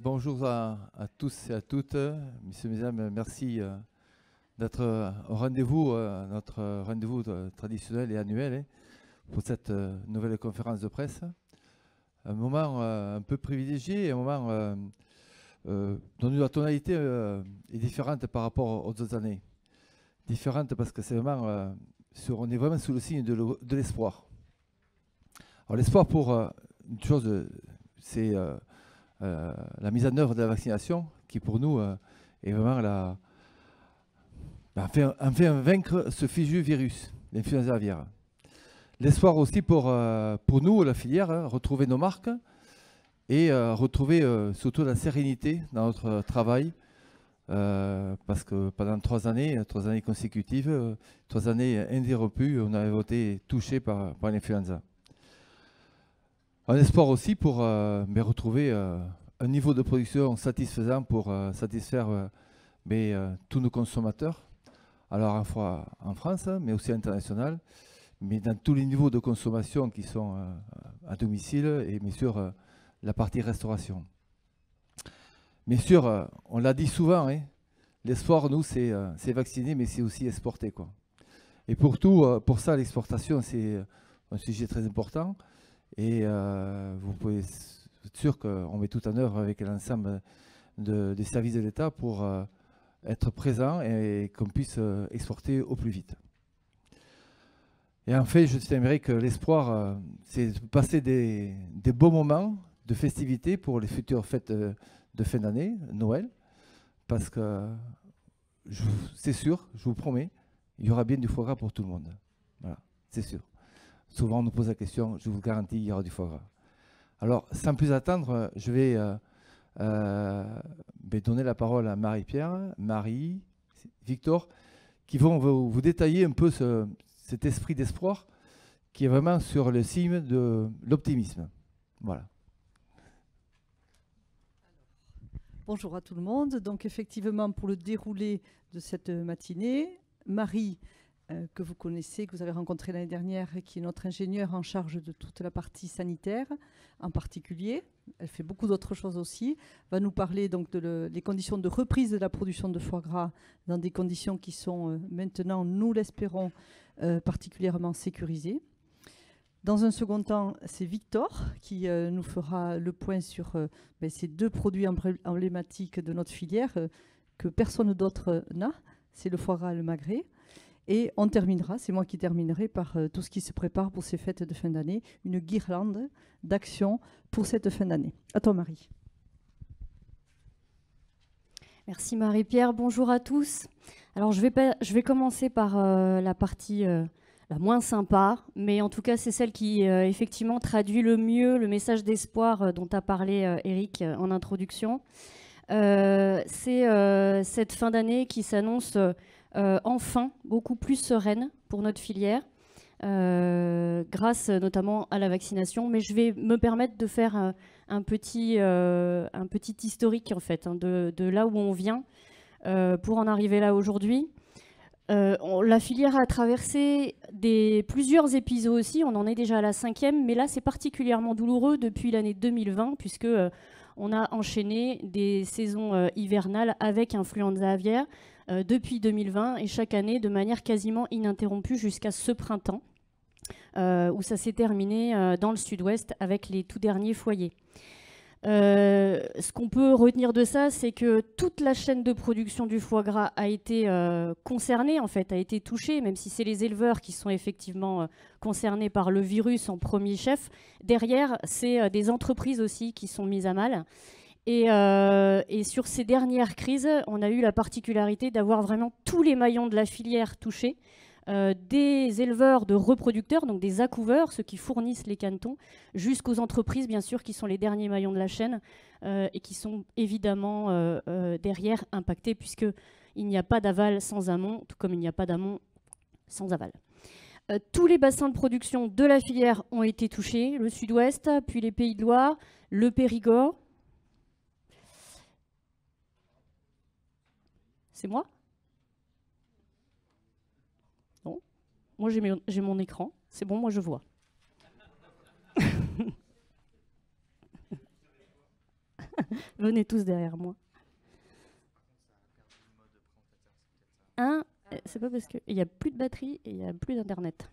Bonjour à tous et à toutes. Messieurs, mesdames, merci d'être au rendez-vous, notre rendez-vous traditionnel et annuel pour cette nouvelle conférence de presse. Un moment un peu privilégié, un moment dont la tonalité est différente par rapport aux autres années. Différente parce que c'est vraiment, on est vraiment sous le signe de l'espoir. Alors l'espoir pour une chose, c'est la mise en œuvre de la vaccination qui pour nous est vraiment enfin vaincre ce fichu virus, l'influenza aviaire. L'espoir aussi pour nous, la filière, retrouver nos marques et retrouver surtout la sérénité dans notre travail parce que pendant 3 années consécutives, 3 années ininterrompues, on avait été touché par l'influenza. Un espoir aussi pour retrouver un niveau de production satisfaisant pour satisfaire tous nos consommateurs, alors à la fois en France, mais aussi international, mais dans tous les niveaux de consommation qui sont à domicile et bien sûr la partie restauration. Bien sûr, on l'a dit souvent, l'espoir, nous, c'est vacciner, mais c'est aussi exporter, quoi. Et pour ça, l'exportation, c'est un sujet très important. Et vous pouvez être sûr qu'on met tout en œuvre avec l'ensemble des services de l'État pour être présent et qu'on puisse exporter au plus vite. Et en fait, je t'aimerais que l'espoir, c'est de passer des beaux moments de festivités pour les futures fêtes de fin d'année, Noël, parce que c'est sûr, je vous promets, il y aura bien du foie gras pour tout le monde. Voilà, c'est sûr. Souvent, on nous pose la question, je vous garantis, il y aura du foie gras. Alors, sans plus attendre, je vais donner la parole à Marie-Pierre, Marie, Victor, qui vont vous détailler un peu cet esprit d'espoir qui est vraiment sur le signe de l'optimisme. Voilà. Bonjour à tout le monde. Donc, effectivement, pour le déroulé de cette matinée, Marie, que vous connaissez, que vous avez rencontré l'année dernière, et qui est notre ingénieure en charge de toute la partie sanitaire, en particulier. Elle fait beaucoup d'autres choses aussi. Va nous parler donc des conditions de reprise de la production de foie gras dans des conditions qui sont maintenant, nous l'espérons, particulièrement sécurisées. Dans un second temps, c'est Victor qui nous fera le point sur ces 2 produits emblématiques de notre filière que personne d'autre n'a. C'est le foie gras et le magret. Et on terminera, c'est moi qui terminerai par tout ce qui se prépare pour ces fêtes de fin d'année, une guirlande d'actions pour cette fin d'année. À toi, Marie. Merci Marie-Pierre, bonjour à tous. Alors je vais commencer par la partie la moins sympa, mais en tout cas c'est celle qui effectivement traduit le mieux le message d'espoir dont a parlé Eric en introduction. C'est cette fin d'année qui s'annonce enfin beaucoup plus sereine pour notre filière, grâce notamment à la vaccination. Mais je vais me permettre de faire un petit historique en fait, de là où on vient pour en arriver là aujourd'hui. La filière a traversé plusieurs épisodes aussi, on en est déjà à la 5e, mais là c'est particulièrement douloureux depuis l'année 2020 puisque on a enchaîné des saisons hivernales avec influenza aviaire depuis 2020 et chaque année de manière quasiment ininterrompue jusqu'à ce printemps où ça s'est terminé dans le sud-ouest avec les tout derniers foyers. Ce qu'on peut retenir de ça, c'est que toute la chaîne de production du foie gras a été concernée, en fait, a été touchée, même si c'est les éleveurs qui sont effectivement concernés par le virus en premier chef. Derrière, c'est des entreprises aussi qui sont mises à mal. Et sur ces dernières crises, on a eu la particularité d'avoir vraiment tous les maillons de la filière touchés, des éleveurs de reproducteurs, donc des accouveurs, ceux qui fournissent les canetons, jusqu'aux entreprises, bien sûr, qui sont les derniers maillons de la chaîne et qui sont évidemment derrière impactés, puisqu'il n'y a pas d'aval sans amont, tout comme il n'y a pas d'amont sans aval. Tous les bassins de production de la filière ont été touchés, le Sud-Ouest, puis les Pays de Loire, le Périgord. C'est moi ? Non. Moi, j'ai mon écran. C'est bon, moi, je vois. Venez tous derrière moi. C'est pas parce qu'il n'y a plus de batterie et il n'y a plus d'internet.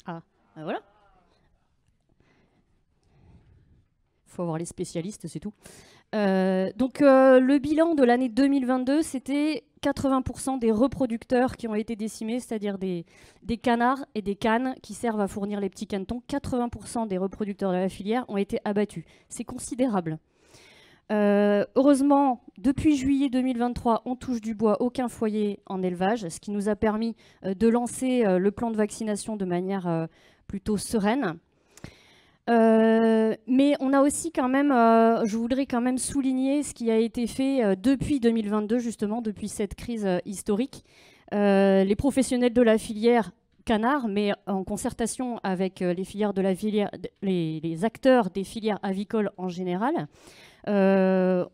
Ah, ben voilà. Il faut avoir les spécialistes, c'est tout. Le bilan de l'année 2022, c'était 80% des reproducteurs qui ont été décimés, c'est-à-dire des canards et des canes qui servent à fournir les petits canetons. 80% des reproducteurs de la filière ont été abattus. C'est considérable. Heureusement, depuis juillet 2023, on touche du bois, aucun foyer en élevage, ce qui nous a permis de lancer le plan de vaccination de manière plutôt sereine. Mais on a aussi quand même, je voudrais quand même souligner ce qui a été fait depuis 2022, justement, depuis cette crise historique. Les professionnels de la filière canard, mais en concertation avec les filières de la filière, les acteurs des filières avicoles en général, se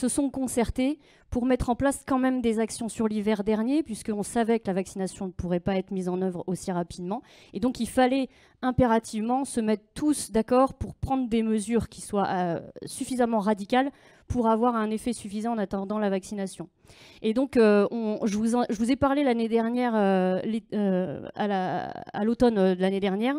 sont concertés pour mettre en place quand même des actions sur l'hiver dernier, puisqu'on savait que la vaccination ne pourrait pas être mise en œuvre aussi rapidement. Et donc, il fallait impérativement se mettre tous d'accord pour prendre des mesures qui soient suffisamment radicales pour avoir un effet suffisant en attendant la vaccination. Et donc, je vous ai parlé l'année dernière, à l'automne de l'année dernière,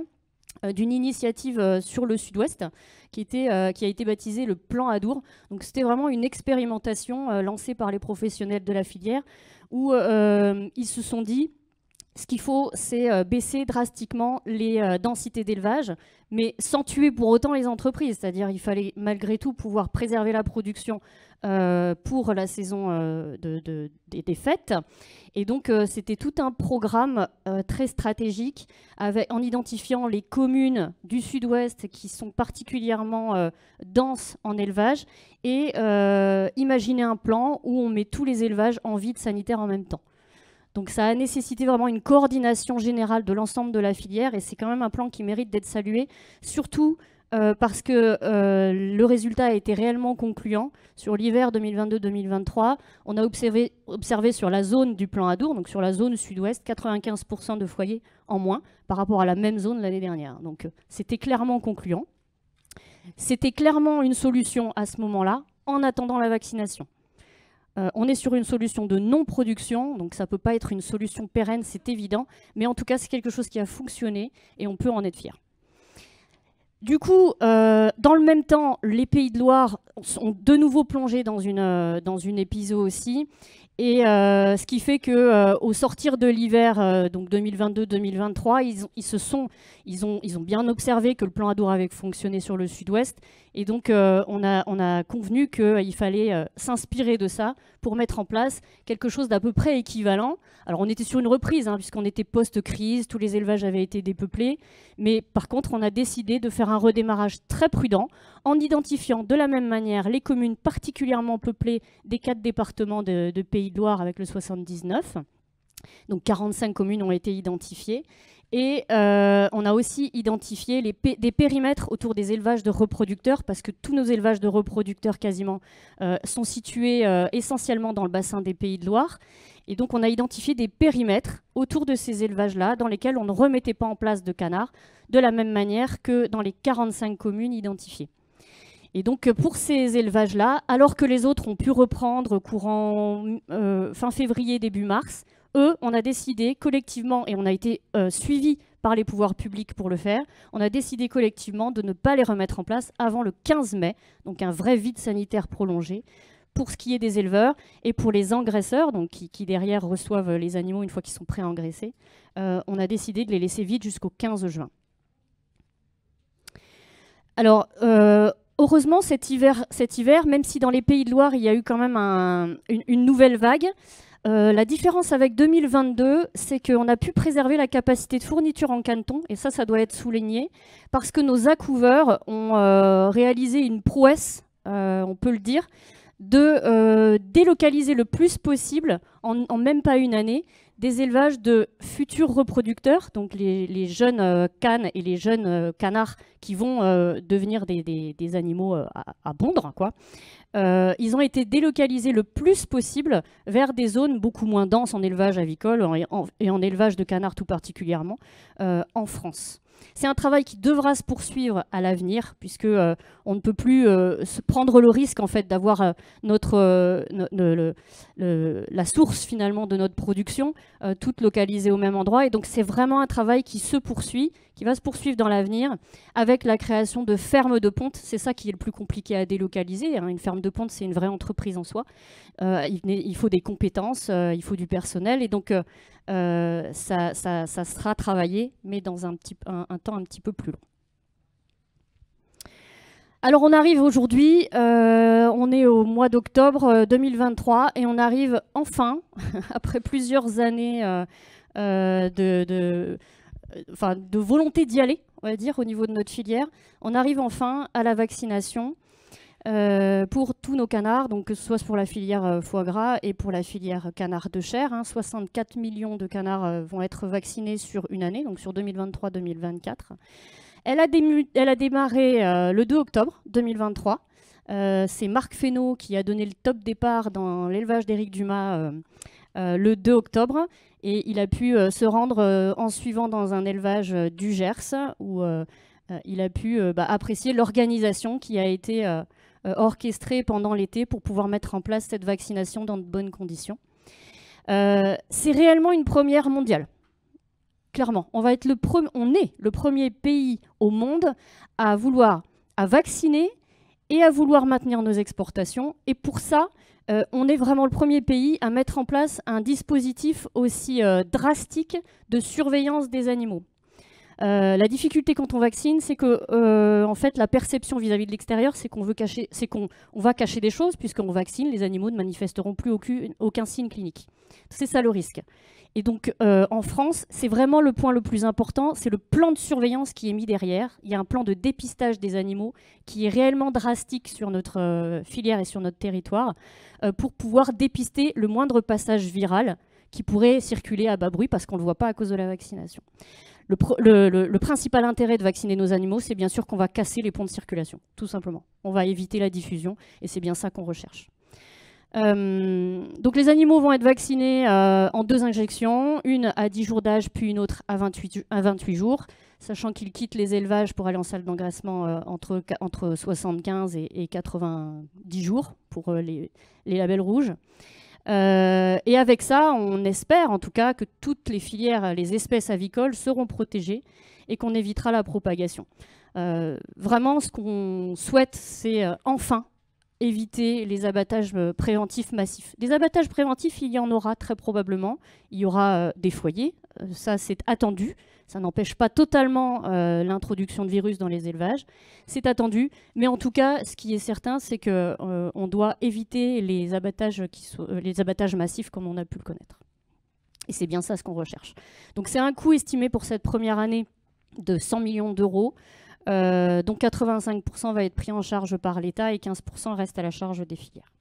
d'une initiative sur le sud-ouest qui a été baptisée le plan Adour. Donc c'était vraiment une expérimentation lancée par les professionnels de la filière où ils se sont dit ce qu'il faut, c'est baisser drastiquement les densités d'élevage, mais sans tuer pour autant les entreprises. C'est-à-dire qu'il fallait malgré tout pouvoir préserver la production pour la saison des fêtes. Et donc, c'était tout un programme très stratégique en identifiant les communes du sud-ouest qui sont particulièrement denses en élevage et imaginer un plan où on met tous les élevages en vide sanitaire en même temps. Donc ça a nécessité vraiment une coordination générale de l'ensemble de la filière et c'est quand même un plan qui mérite d'être salué, surtout parce que le résultat a été réellement concluant. Sur l'hiver 2022-2023, on a observé sur la zone du plan Adour, donc sur la zone sud-ouest, 95% de foyers en moins par rapport à la même zone l'année dernière. Donc c'était clairement concluant. C'était clairement une solution à ce moment-là, en attendant la vaccination. On est sur une solution de non-production, donc ça ne peut pas être une solution pérenne, c'est évident, mais en tout cas, c'est quelque chose qui a fonctionné et on peut en être fier. Du coup, dans le même temps, les Pays de Loire sont de nouveau plongés dans une épisode aussi, et ce qui fait qu'au sortir de l'hiver donc 2022-2023, ils ont bien observé que le plan Adour avait fonctionné sur le sud-ouest, et donc on a convenu qu'il fallait s'inspirer de ça pour mettre en place quelque chose d'à peu près équivalent. Alors on était sur une reprise, puisqu'on était post-crise, tous les élevages avaient été dépeuplés, mais par contre on a décidé de faire un redémarrage très prudent en identifiant de la même manière les communes particulièrement peuplées des 4 départements de Pays de Loire avec le 79. Donc 45 communes ont été identifiées. Et on a aussi identifié des périmètres autour des élevages de reproducteurs, parce que tous nos élevages de reproducteurs quasiment sont situés essentiellement dans le bassin des Pays de Loire. Et donc on a identifié des périmètres autour de ces élevages-là dans lesquels on ne remettait pas en place de canards, de la même manière que dans les 45 communes identifiées. Et donc pour ces élevages-là, alors que les autres ont pu reprendre courant fin février, début mars, eux, on a décidé collectivement, et on a été suivis par les pouvoirs publics pour le faire, on a décidé collectivement de ne pas les remettre en place avant le 15 mai, donc un vrai vide sanitaire prolongé, pour ce qui est des éleveurs et pour les engraisseurs, donc qui derrière reçoivent les animaux une fois qu'ils sont prêts à engraisser, on a décidé de les laisser vides jusqu'au 15 juin. Alors, heureusement, cet hiver, même si dans les Pays de Loire, il y a eu quand même une nouvelle vague, la différence avec 2022, c'est qu'on a pu préserver la capacité de fourniture en caneton, et ça doit être souligné, parce que nos accouveurs ont réalisé une prouesse, on peut le dire, de délocaliser le plus possible, en même pas une année, des élevages de futurs reproducteurs, donc les jeunes canes et les jeunes canards qui vont devenir des animaux à pondre, quoi. Ils ont été délocalisés le plus possible vers des zones beaucoup moins denses en élevage avicole et en élevage de canards tout particulièrement en France. C'est un travail qui devra se poursuivre à l'avenir, puisque on ne peut plus se prendre le risque en fait d'avoir la source finalement de notre production toute localisée au même endroit. Et donc c'est vraiment un travail qui se poursuit, qui va se poursuivre dans l'avenir, avec la création de fermes de ponte. C'est ça qui est le plus compliqué à délocaliser, hein. Une ferme de ponte, c'est une vraie entreprise en soi. Il faut des compétences, il faut du personnel, et donc ça sera travaillé, mais dans un temps un petit peu plus long. Alors on arrive aujourd'hui, on est au mois d'octobre 2023, et on arrive enfin, après plusieurs années de volonté d'y aller, on va dire, au niveau de notre filière, on arrive enfin à la vaccination pour tous nos canards, donc que ce soit pour la filière foie gras et pour la filière canard de chair. 64 millions de canards vont être vaccinés sur une année, donc sur 2023-2024. Elle a démarré le 2 octobre 2023. C'est Marc Fesneau qui a donné le top départ dans l'élevage d'Éric Dumas le 2 octobre. Et il a pu se rendre en suivant dans un élevage du Gers, où il a pu apprécier l'organisation qui a été orchestrée pendant l'été pour pouvoir mettre en place cette vaccination dans de bonnes conditions. C'est réellement une première mondiale. Clairement, on est le premier pays au monde à vacciner et à vouloir maintenir nos exportations. Et pour ça, on est vraiment le premier pays à mettre en place un dispositif aussi drastique de surveillance des animaux. La difficulté quand on vaccine, c'est que en fait, la perception vis-à-vis de l'extérieur, c'est qu'on va cacher des choses, puisqu'on vaccine, les animaux ne manifesteront plus aucun signe clinique. C'est ça le risque. Et donc, en France, c'est vraiment le point le plus important, c'est le plan de surveillance qui est mis derrière. Il y a un plan de dépistage des animaux qui est réellement drastique sur notre filière et sur notre territoire pour pouvoir dépister le moindre passage viral qui pourrait circuler à bas bruit parce qu'on ne le voit pas à cause de la vaccination. Le principal intérêt de vacciner nos animaux, c'est bien sûr qu'on va casser les ponts de circulation, tout simplement. On va éviter la diffusion et c'est bien ça qu'on recherche. Donc les animaux vont être vaccinés en 2 injections, une à 10 jours d'âge, puis une autre à 28 jours, sachant qu'ils quittent les élevages pour aller en salle d'engraissement entre 75 et 90 jours pour les labels rouges. Et avec ça, on espère en tout cas que toutes les filières, les espèces avicoles seront protégées et qu'on évitera la propagation. Vraiment, ce qu'on souhaite, c'est enfin éviter les abattages préventifs massifs. Des abattages préventifs, il y en aura très probablement. Il y aura des foyers, ça c'est attendu. Ça n'empêche pas totalement l'introduction de virus dans les élevages. C'est attendu, mais en tout cas, ce qui est certain, c'est qu'on doit éviter les abattages massifs comme on a pu le connaître. Et c'est bien ça ce qu'on recherche. Donc c'est un coût estimé pour cette première année de 100 millions d'euros. Donc 85% va être pris en charge par l'État et 15% reste à la charge des filières.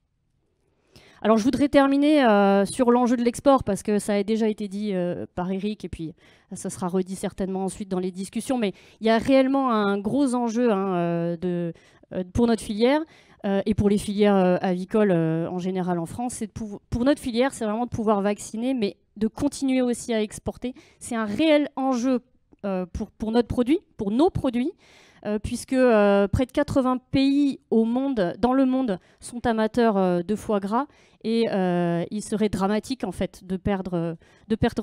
Alors je voudrais terminer sur l'enjeu de l'export parce que ça a déjà été dit par Eric et puis ça sera redit certainement ensuite dans les discussions, mais il y a réellement un gros enjeu pour notre filière et pour les filières avicoles en général en France. Pour notre filière, c'est vraiment de pouvoir vacciner, mais de continuer aussi à exporter. C'est un réel enjeu pour notre produit, pour nos produits, puisque près de 80 pays dans le monde sont amateurs de foie gras et il serait dramatique en fait de perdre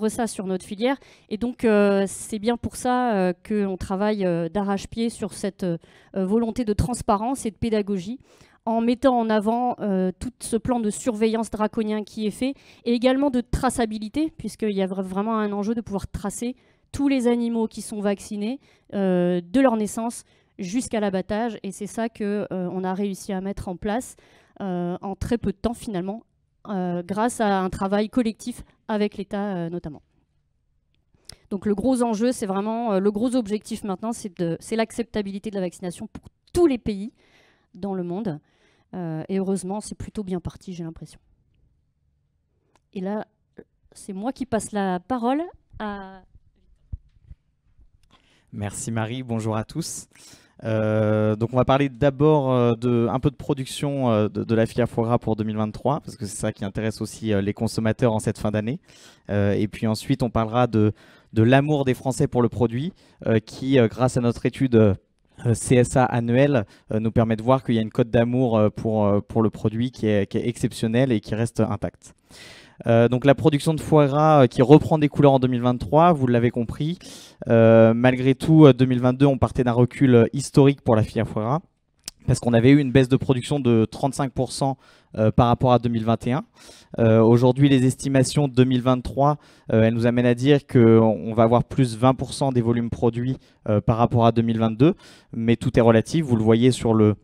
ça sur notre filière. Et donc c'est bien pour ça qu'on travaille d'arrache-pied sur cette volonté de transparence et de pédagogie en mettant en avant tout ce plan de surveillance draconien qui est fait et également de traçabilité, puisqu'il y a vraiment un enjeu de pouvoir tracer tous les animaux qui sont vaccinés de leur naissance jusqu'à l'abattage. Et c'est ça qu'on a réussi à mettre en place en très peu de temps finalement, grâce à un travail collectif avec l'État notamment. Donc le gros enjeu, c'est vraiment le gros objectif maintenant, c'est l'acceptabilité de la vaccination pour tous les pays dans le monde. Et heureusement, c'est plutôt bien parti, j'ai l'impression. Et là, c'est moi qui passe la parole à... Merci Marie, bonjour à tous. Donc on va parler d'abord un peu de production de la filière foie gras pour 2023, parce que c'est ça qui intéresse aussi les consommateurs en cette fin d'année. Et puis ensuite on parlera de l'amour des Français pour le produit, qui grâce à notre étude CSA annuelle nous permet de voir qu'il y a une cote d'amour pour le produit qui est exceptionnelle et qui reste intacte. Donc la production de foie gras qui reprend des couleurs en 2023, vous l'avez compris. Malgré tout, 2022, on partait d'un recul historique pour la filière foie gras, parce qu'on avait eu une baisse de production de 35% par rapport à 2021. Aujourd'hui, les estimations de 2023, elles nous amènent à dire qu'on va avoir plus 20% des volumes produits par rapport à 2022, mais tout est relatif, vous le voyez sur le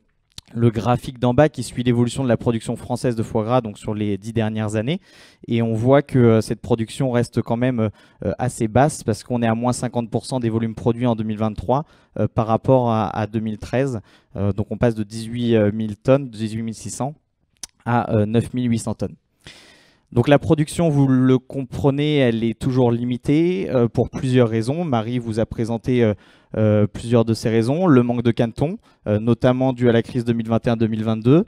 graphique d'en bas qui suit l'évolution de la production française de foie gras donc sur les 10 dernières années, et on voit que cette production reste quand même assez basse, parce qu'on est à moins 50% des volumes produits en 2023 par rapport à 2013. Donc on passe de 18 000 tonnes, 18 600 à 9 800 tonnes. Donc la production, vous le comprenez, elle est toujours limitée pour plusieurs raisons. Marie vous a présenté plusieurs de ces raisons. Le manque de canetons, notamment dû à la crise 2021-2022.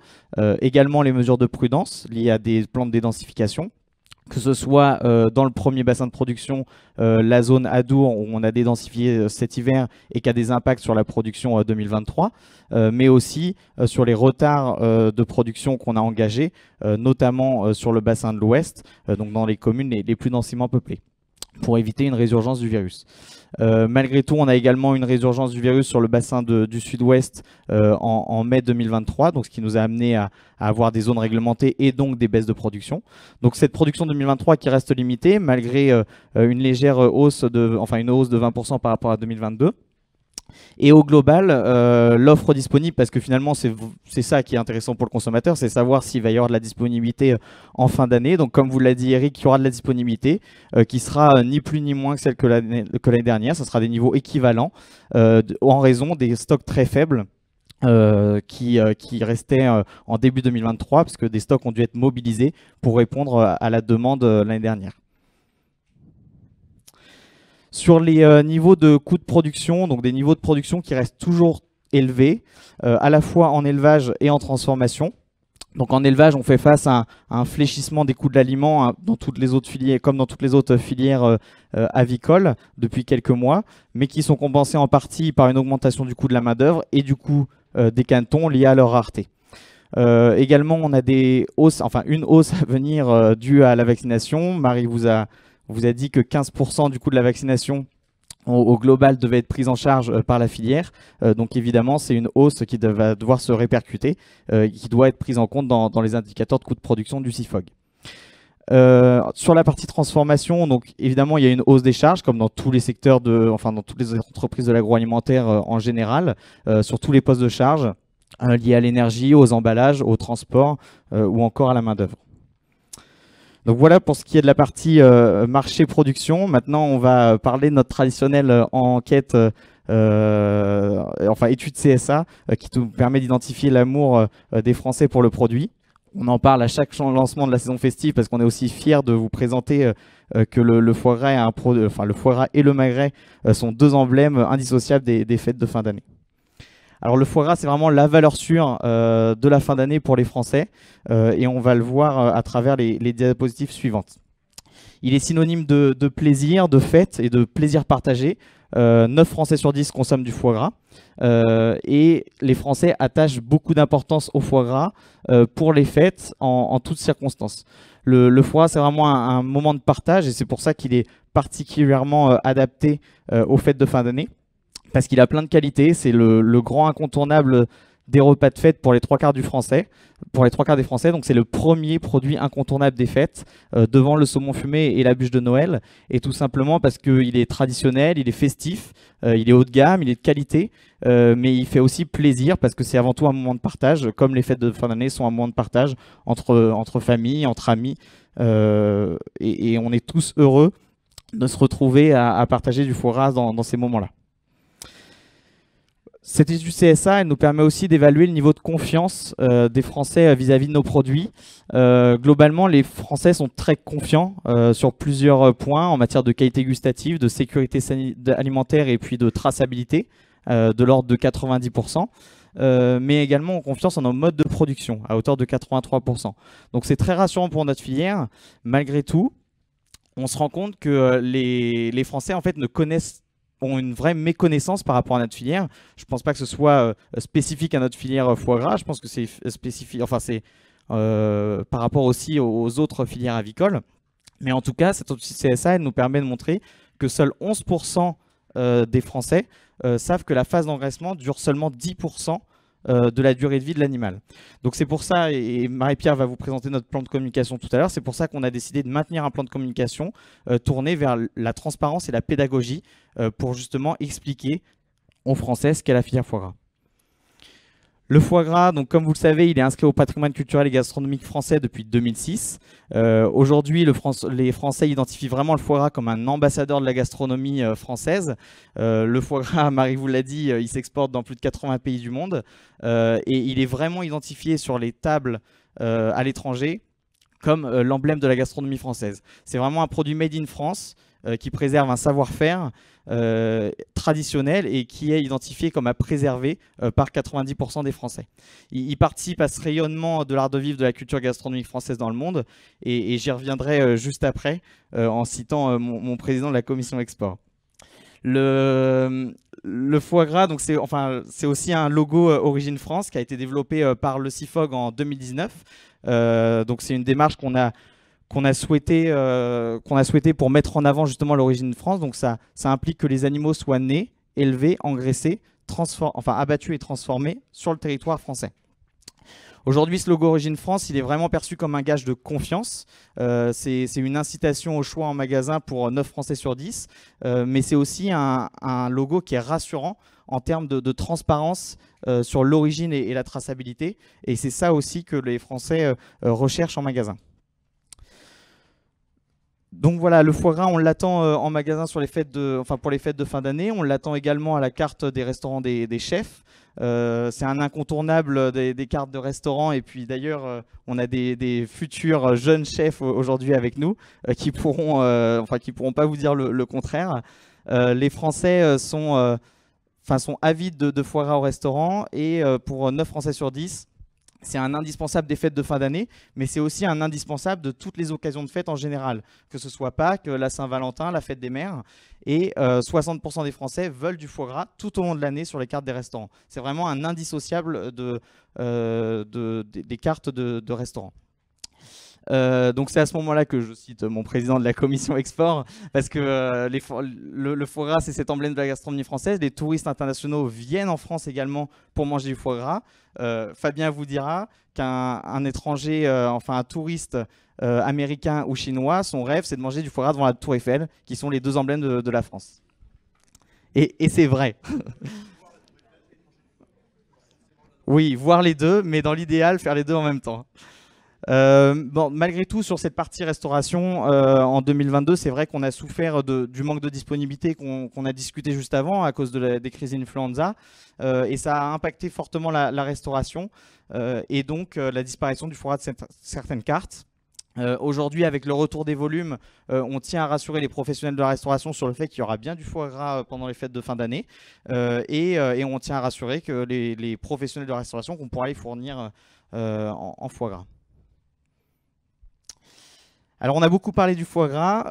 Également les mesures de prudence liées à des plans de dédensification, que ce soit dans le premier bassin de production, la zone Adour, où on a dédensifié cet hiver et qui a des impacts sur la production 2023, mais aussi sur les retards de production qu'on a engagés, notamment sur le bassin de l'Ouest, donc dans les communes les plus densément peuplées, pour éviter une résurgence du virus. Malgré tout, on a également une résurgence du virus sur le bassin du sud-ouest en mai 2023, donc ce qui nous a amené à avoir des zones réglementées et donc des baisses de production. Donc cette production 2023 qui reste limitée, malgré une légère hausse une hausse de 20% par rapport à 2022. Et au global, l'offre disponible, parce que finalement c'est ça qui est intéressant pour le consommateur, c'est savoir s'il va y avoir de la disponibilité en fin d'année. Donc comme vous l'a dit Eric, il y aura de la disponibilité qui sera ni plus ni moins que celle que l'année dernière. Ce sera des niveaux équivalents en raison des stocks très faibles qui restaient en début 2023, parce que des stocks ont dû être mobilisés pour répondre à la demande l'année dernière. Sur les niveaux de coûts de production, donc des niveaux de production qui restent toujours élevés, à la fois en élevage et en transformation. Donc en élevage, on fait face à un fléchissement des coûts de l'aliment dans toutes les autres filières, comme dans toutes les autres filières avicoles depuis quelques mois, mais qui sont compensés en partie par une augmentation du coût de la main-d'œuvre et du coût des canetons liés à leur rareté. Également, on a une hausse à venir due à la vaccination. Marie vous a dit que 15% du coût de la vaccination au global devait être prise en charge par la filière. Donc évidemment, c'est une hausse qui va devoir se répercuter, qui doit être prise en compte dans les indicateurs de coût de production du CIFOG. Sur la partie transformation, donc évidemment, il y a une hausse des charges, comme dans tous les secteurs, dans toutes les entreprises de l'agroalimentaire en général, sur tous les postes de charge liés à l'énergie, aux emballages, au transport ou encore à la main-d'œuvre. Donc voilà pour ce qui est de la partie marché-production. Maintenant, on va parler de notre traditionnelle enquête, étude CSA, qui nous permet d'identifier l'amour des Français pour le produit. On en parle à chaque lancement de la saison festive, parce qu'on est aussi fiers de vous présenter que le foie gras le foie gras et le magret sont deux emblèmes indissociables des fêtes de fin d'année. Alors le foie gras, c'est vraiment la valeur sûre de la fin d'année pour les Français, et on va le voir à travers les diapositives suivantes. Il est synonyme de plaisir, de fête et de plaisir partagé. 9 Français sur 10 consomment du foie gras, et les Français attachent beaucoup d'importance au foie gras pour les fêtes en toutes circonstances. Le foie gras, c'est vraiment un moment de partage, et c'est pour ça qu'il est particulièrement adapté aux fêtes de fin d'année, parce qu'il a plein de qualités. C'est le grand incontournable des repas de fête pour les 3/4 des Français. Donc c'est le premier produit incontournable des fêtes, devant le saumon fumé et la bûche de Noël. Et tout simplement parce qu'il est traditionnel, il est festif, il est haut de gamme, il est de qualité, mais il fait aussi plaisir, parce que c'est avant tout un moment de partage, comme les fêtes de fin d'année sont un moment de partage entre familles, entre amis, et on est tous heureux de se retrouver à partager du foie gras dans ces moments-là. Cette étude CSA, elle nous permet aussi d'évaluer le niveau de confiance des Français vis-à-vis de nos produits. Globalement, les Français sont très confiants sur plusieurs points en matière de qualité gustative, de sécurité alimentaire et puis de traçabilité, de l'ordre de 90%. Mais également ont confiance en nos modes de production, à hauteur de 83%. Donc c'est très rassurant pour notre filière. Malgré tout, on se rend compte que les Français en fait ont une vraie méconnaissance par rapport à notre filière. Je ne pense pas que ce soit spécifique à notre filière foie gras. Je pense que c'est spécifique, enfin c'est par rapport aussi aux autres filières avicoles. Mais en tout cas, cette étude CSA elle nous permet de montrer que seuls 11% des Français savent que la phase d'engraissement dure seulement 10% de la durée de vie de l'animal. Donc c'est pour ça, et Marie-Pierre va vous présenter notre plan de communication tout à l'heure, c'est pour ça qu'on a décidé de maintenir un plan de communication tourné vers la transparence et la pédagogie pour justement expliquer aux Français ce qu'est la filière foie gras. Le foie gras, donc comme vous le savez, il est inscrit au patrimoine culturel et gastronomique français depuis 2006. Aujourd'hui, les Français identifient vraiment le foie gras comme un ambassadeur de la gastronomie française. Le foie gras, Marie vous l'a dit, il s'exporte dans plus de 80 pays du monde. Et il est vraiment identifié sur les tables à l'étranger comme l'emblème de la gastronomie française. C'est vraiment un produit made in France qui préserve un savoir-faire traditionnel et qui est identifié comme à préserver par 90% des Français. Il participe à ce rayonnement de l'art de vivre de la culture gastronomique française dans le monde et j'y reviendrai juste après en citant mon président de la commission export. Le foie gras, donc c'est aussi un logo Origine France qui a été développé par le CIFOG en 2019. Donc c'est une démarche qu'on a souhaité pour mettre en avant justement l'origine de France. Donc ça implique que les animaux soient nés, élevés, engraissés, abattus et transformés sur le territoire français. Aujourd'hui, ce logo Origine France, il est vraiment perçu comme un gage de confiance. C'est une incitation au choix en magasin pour 9 Français sur 10, mais c'est aussi un logo qui est rassurant en termes de transparence sur l'origine et la traçabilité. Et c'est ça aussi que les Français recherchent en magasin. Donc voilà, le foie gras, on l'attend en magasin pour les fêtes de fin d'année. On l'attend également à la carte des restaurants des chefs. C'est un incontournable des cartes de restaurants. Et puis d'ailleurs, on a des futurs jeunes chefs aujourd'hui avec nous qui pourront pas vous dire le contraire. Les Français sont avides de foie gras au restaurant et pour 9 Français sur 10, c'est un indispensable des fêtes de fin d'année, mais c'est aussi un indispensable de toutes les occasions de fête en général, que ce soit Pâques, la Saint-Valentin, la fête des mères. Et 60% des Français veulent du foie gras tout au long de l'année sur les cartes des restaurants. C'est vraiment un indissociable des cartes de restaurants. Donc c'est à ce moment-là que je cite mon président de la commission export, parce que le foie gras, c'est cet emblème de la gastronomie française. Les touristes internationaux viennent en France également pour manger du foie gras. Fabien vous dira qu'un étranger, un touriste américain ou chinois, son rêve, c'est de manger du foie gras devant la Tour Eiffel, qui sont les deux emblèmes de la France. Et c'est vrai. Oui, voir les deux, mais dans l'idéal, faire les deux en même temps. Malgré tout, sur cette partie restauration, en 2022, c'est vrai qu'on a souffert du manque de disponibilité qu'on a discuté juste avant à cause des crises d'influenza, et ça a impacté fortement la restauration et donc la disparition du foie gras de certaines cartes. Aujourd'hui, avec le retour des volumes, on tient à rassurer les professionnels de la restauration sur le fait qu'il y aura bien du foie gras pendant les fêtes de fin d'année, et on tient à rassurer que les professionnels de la restauration qu'on pourra les fournir en foie gras. Alors, on a beaucoup parlé du foie gras.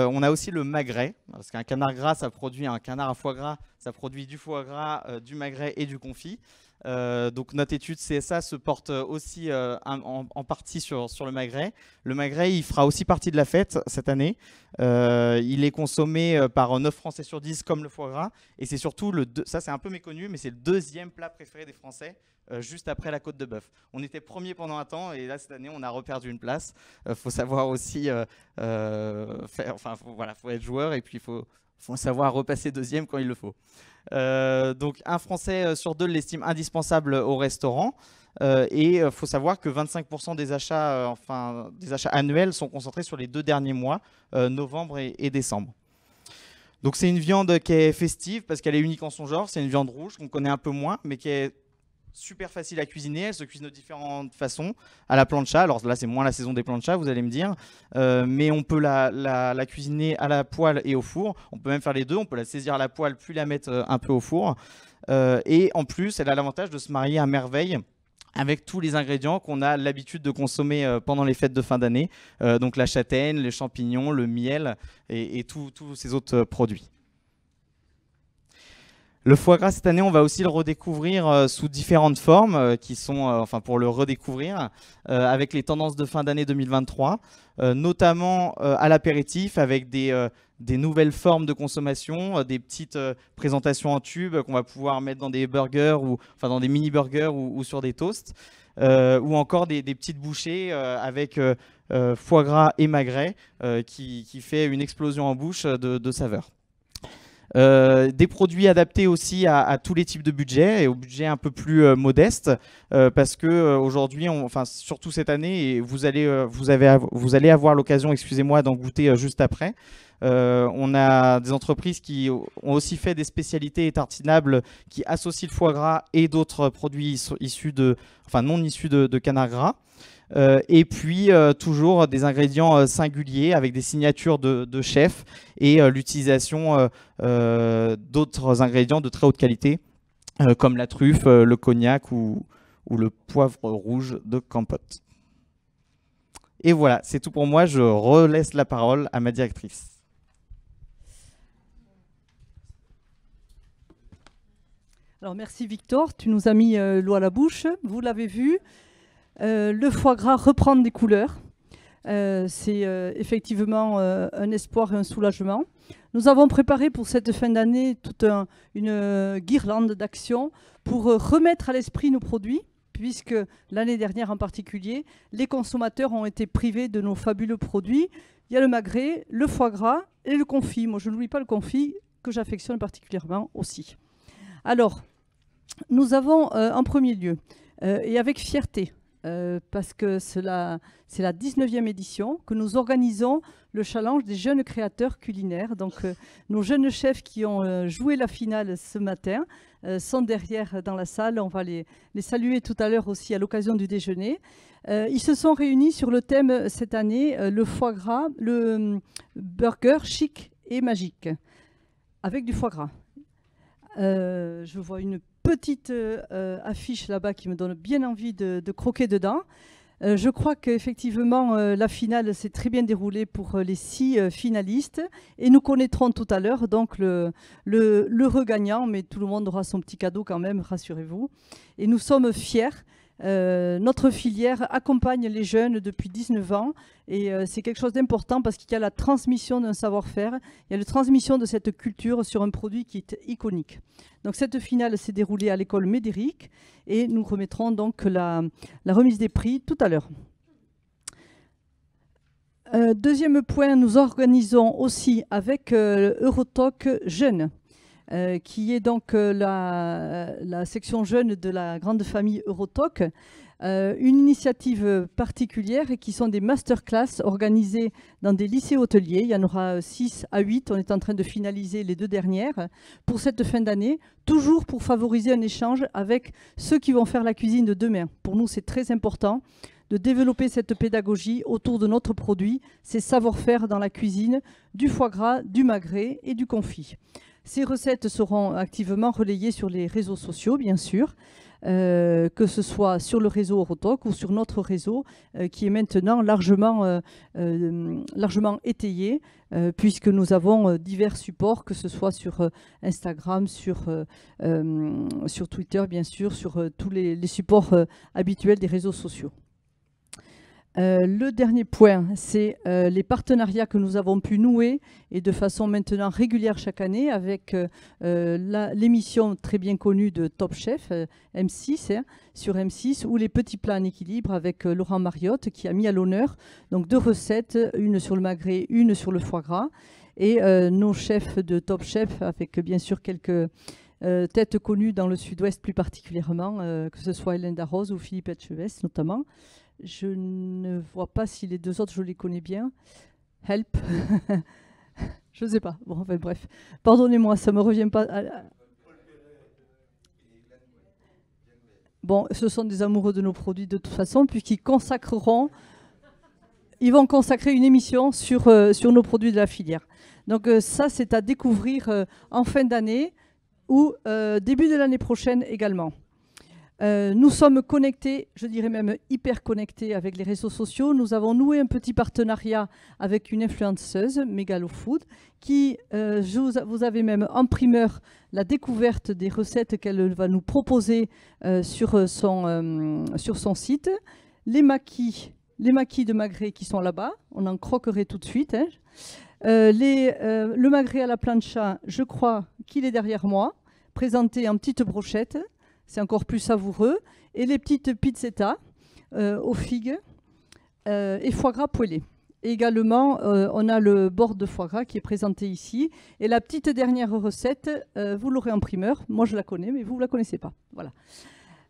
On a aussi le magret, parce qu'un canard gras, un canard à foie gras, ça produit du foie gras, du magret et du confit. Donc, notre étude CSA se porte aussi en partie sur le magret. Le magret, il fera aussi partie de la fête cette année. Il est consommé par 9 Français sur 10 comme le foie gras. Et c'est surtout, ça c'est un peu méconnu, mais c'est le deuxième plat préféré des Français, juste après la côte de bœuf. On était premier pendant un temps et là cette année on a reperdu une place. Faut savoir aussi faut être joueur et puis il faut savoir repasser deuxième quand il le faut. Donc un Français sur 2 l'estime indispensable au restaurant. Et il faut savoir que 25% des achats annuels sont concentrés sur les 2 derniers mois, novembre et décembre. Donc c'est une viande qui est festive parce qu'elle est unique en son genre. C'est une viande rouge qu'on connaît un peu moins, mais qui est super facile à cuisiner. Elle se cuisine de différentes façons à la plancha. Alors là, c'est moins la saison des planchas, vous allez me dire. Mais on peut la cuisiner à la poêle et au four. On peut même faire les deux. On peut la saisir à la poêle puis la mettre un peu au four. Et en plus, elle a l'avantage de se marier à merveille avec tous les ingrédients qu'on a l'habitude de consommer pendant les fêtes de fin d'année. Donc la châtaigne, les champignons, le miel et tous ces autres produits. Le foie gras, cette année, on va aussi le redécouvrir sous différentes formes qui sont, enfin pour le redécouvrir, avec les tendances de fin d'année 2023, notamment à l'apéritif avec des nouvelles formes de consommation, des petites présentations en tube qu'on va pouvoir mettre dans des burgers, enfin dans des mini-burgers ou sur des toasts, ou encore des petites bouchées avec foie gras et magret qui fait une explosion en bouche de saveurs. Des produits adaptés aussi à tous les types de budgets et au budget un peu plus modeste parce que aujourd'hui, enfin surtout cette année, et vous allez avoir l'occasion, excusez-moi, d'en goûter juste après. On a des entreprises qui ont aussi fait des spécialités tartinables qui associent le foie gras et d'autres produits non issus de canard gras. Et puis toujours des ingrédients singuliers avec des signatures de chefs et l'utilisation d'autres ingrédients de très haute qualité comme la truffe, le cognac ou le poivre rouge de Campote. Et voilà, c'est tout pour moi. Je relaisse la parole à ma directrice. Alors merci Victor, tu nous as mis l'eau à la bouche, vous l'avez vu. Le foie gras reprend des couleurs. C'est effectivement un espoir et un soulagement. Nous avons préparé pour cette fin d'année toute une guirlande d'actions pour remettre à l'esprit nos produits, puisque l'année dernière en particulier, les consommateurs ont été privés de nos fabuleux produits. Il y a le magret, le foie gras et le confit. Moi, je n'oublie pas le confit, que j'affectionne particulièrement aussi. Alors, nous avons en premier lieu, et avec fierté, parce que c'est la 19e édition que nous organisons le challenge des jeunes créateurs culinaires. Donc nos jeunes chefs qui ont joué la finale ce matin sont derrière dans la salle. On va les saluer tout à l'heure aussi à l'occasion du déjeuner. Ils se sont réunis sur le thème cette année, le foie gras, le burger chic et magique, avec du foie gras. Je vois une petite affiche là-bas qui me donne bien envie de croquer dedans. Je crois qu'effectivement, la finale s'est très bien déroulée pour les 6 finalistes et nous connaîtrons tout à l'heure donc le regagnant, mais tout le monde aura son petit cadeau quand même, rassurez-vous. Et nous sommes fiers. Notre filière accompagne les jeunes depuis 19 ans et c'est quelque chose d'important parce qu'il y a la transmission d'un savoir-faire, il y a la transmission de cette culture sur un produit qui est iconique. Donc cette finale s'est déroulée à l'école Médéric et nous remettrons donc la remise des prix tout à l'heure. Deuxième point, nous organisons aussi avec Eurotalk Jeunes. Qui est donc la section jeune de la grande famille Eurotalk, une initiative particulière et qui sont des masterclass organisées dans des lycées hôteliers. Il y en aura 6 à 8, on est en train de finaliser les 2 dernières pour cette fin d'année, toujours pour favoriser un échange avec ceux qui vont faire la cuisine de demain. Pour nous, c'est très important de développer cette pédagogie autour de notre produit, ces savoir-faire dans la cuisine, du foie gras, du magret et du confit. Ces recettes seront activement relayées sur les réseaux sociaux, bien sûr, que ce soit sur le réseau Eurotalk ou sur notre réseau qui est maintenant largement étayé, puisque nous avons divers supports, que ce soit sur Instagram, sur Twitter, bien sûr, sur tous les supports habituels des réseaux sociaux. Le dernier point, c'est les partenariats que nous avons pu nouer et de façon maintenant régulière chaque année avec l'émission très bien connue de Top Chef, M6, sur M6, ou les petits plats en équilibre avec Laurent Mariotte qui a mis à l'honneur donc 2 recettes, une sur le magret, une sur le foie gras. Et nos chefs de Top Chef, avec bien sûr quelques têtes connues dans le sud-ouest plus particulièrement, que ce soit Hélène Darroze ou Philippe Etchevest notamment. Je ne vois pas si les 2 autres, je les connais bien. Help. Je ne sais pas. Bon, enfin, bref. Pardonnez-moi, ça ne me revient pas. Bon, ce sont des amoureux de nos produits de toute façon, puisqu'ils consacreront... Ils vont consacrer une émission sur nos produits de la filière. Donc ça, c'est à découvrir en fin d'année ou début de l'année prochaine également. Nous sommes connectés, je dirais même hyper connectés avec les réseaux sociaux. Nous avons noué un petit partenariat avec une influenceuse, Megalofood, qui, vous avez même en primeur la découverte des recettes qu'elle va nous proposer sur son site. Les maquis de magret qui sont là-bas, on en croquerait tout de suite. Hein. Le magret à la plancha, je crois qu'il est derrière moi, présenté en petites brochettes. C'est encore plus savoureux. Et les petites pizzettas aux figues et foie gras poêlé. Et également, on a le bord de foie gras qui est présenté ici. Et la petite dernière recette, vous l'aurez en primeur. Moi, je la connais, mais vous ne la connaissez pas. Voilà.